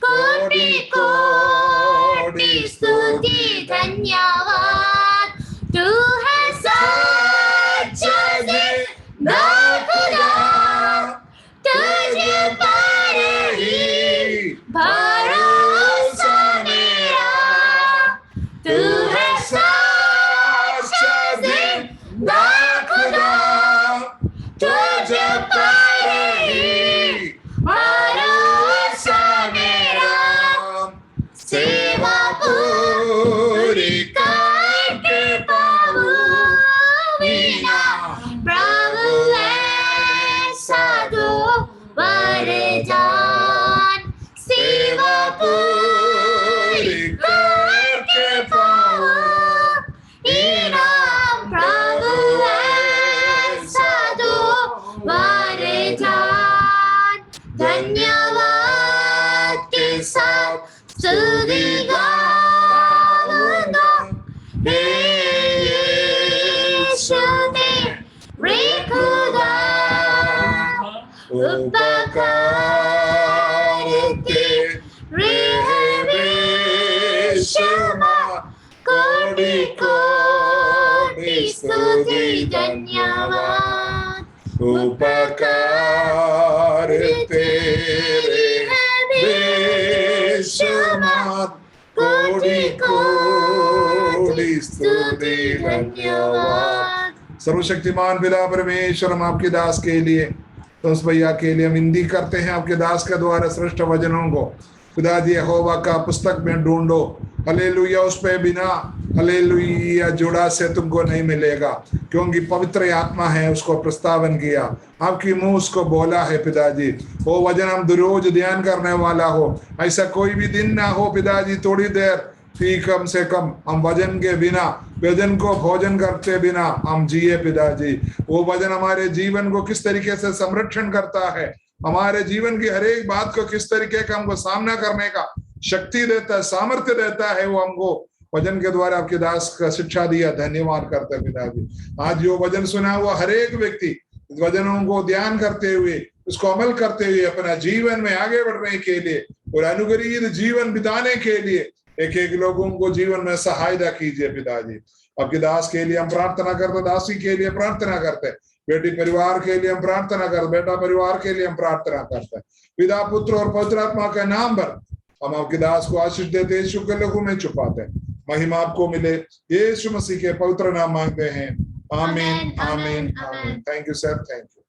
कोटि कोटि स्तुति धन्यवाद. तू है धन्यवाद के साथ स्तुति गाऊंगा। हे यीशु मेरे खुदा, उपकार तेरे बेशुमार, कोटि कोटि स्तुति धन्यवाद। उपकार तेरे बेशुमार, कोटि कोटि स्तुति धन्यवाद। सर्वशक्तिमान पिता परमेश्वर, हम आपके दास के लिए, तो उस भैया के लिए हम विनती करते हैं आपके दास के द्वारा श्रेष्ठ वचनों को पिताजी यहोवा का पुस्तक में ढूंढो। हालेलुया, उस पे बिना हालेलुया जुड़ा से तुमको नहीं मिलेगा, क्योंकि पवित्र आत्मा है उसको प्रस्तावन किया, आपकी मुंह उसको बोला है पिताजी। वो वचन हम रोज ध्यान करने वाला हो, ऐसा कोई भी दिन ना हो पिताजी थोड़ी देर ही कम से कम हम वजन के बिना, वजन को भोजन करते बिना हम जिए पिताजी। वो वजन हमारे जीवन को किस तरीके से संरक्षण करता है, हमारे जीवन की हर एक बात को किस तरीके का हमको सामना करने का शक्ति देता है, सामर्थ्य देता है, वो हमको वचन के द्वारा आपके दास का शिक्षा दिया। धन्यवाद करते हैं पिताजी। आज जो वचन सुना हुआ हर एक व्यक्ति वचनों को ध्यान करते हुए, उसको अमल करते हुए अपना जीवन में आगे बढ़ने के लिए और अनुग्रहित जीवन बिताने के लिए एक एक लोगों को जीवन में सहायता कीजिए पिताजी। आपके दास के लिए हम प्रार्थना करते, दासी के लिए प्रार्थना करते, बेटी परिवार के लिए हम प्रार्थना करते, बेटा परिवार के लिए हम प्रार्थना करते हैं। पिता पुत्र और पवित्र आत्मा के नाम पर हम आपके दास को आशीष देते, यीशु के लहू में छुपाते हैं। महिमा आपको मिले, यीशु मसीह के पवित्र नाम मांगते हैं। आमीन आमीन आमीन। Thank you sir, thank you.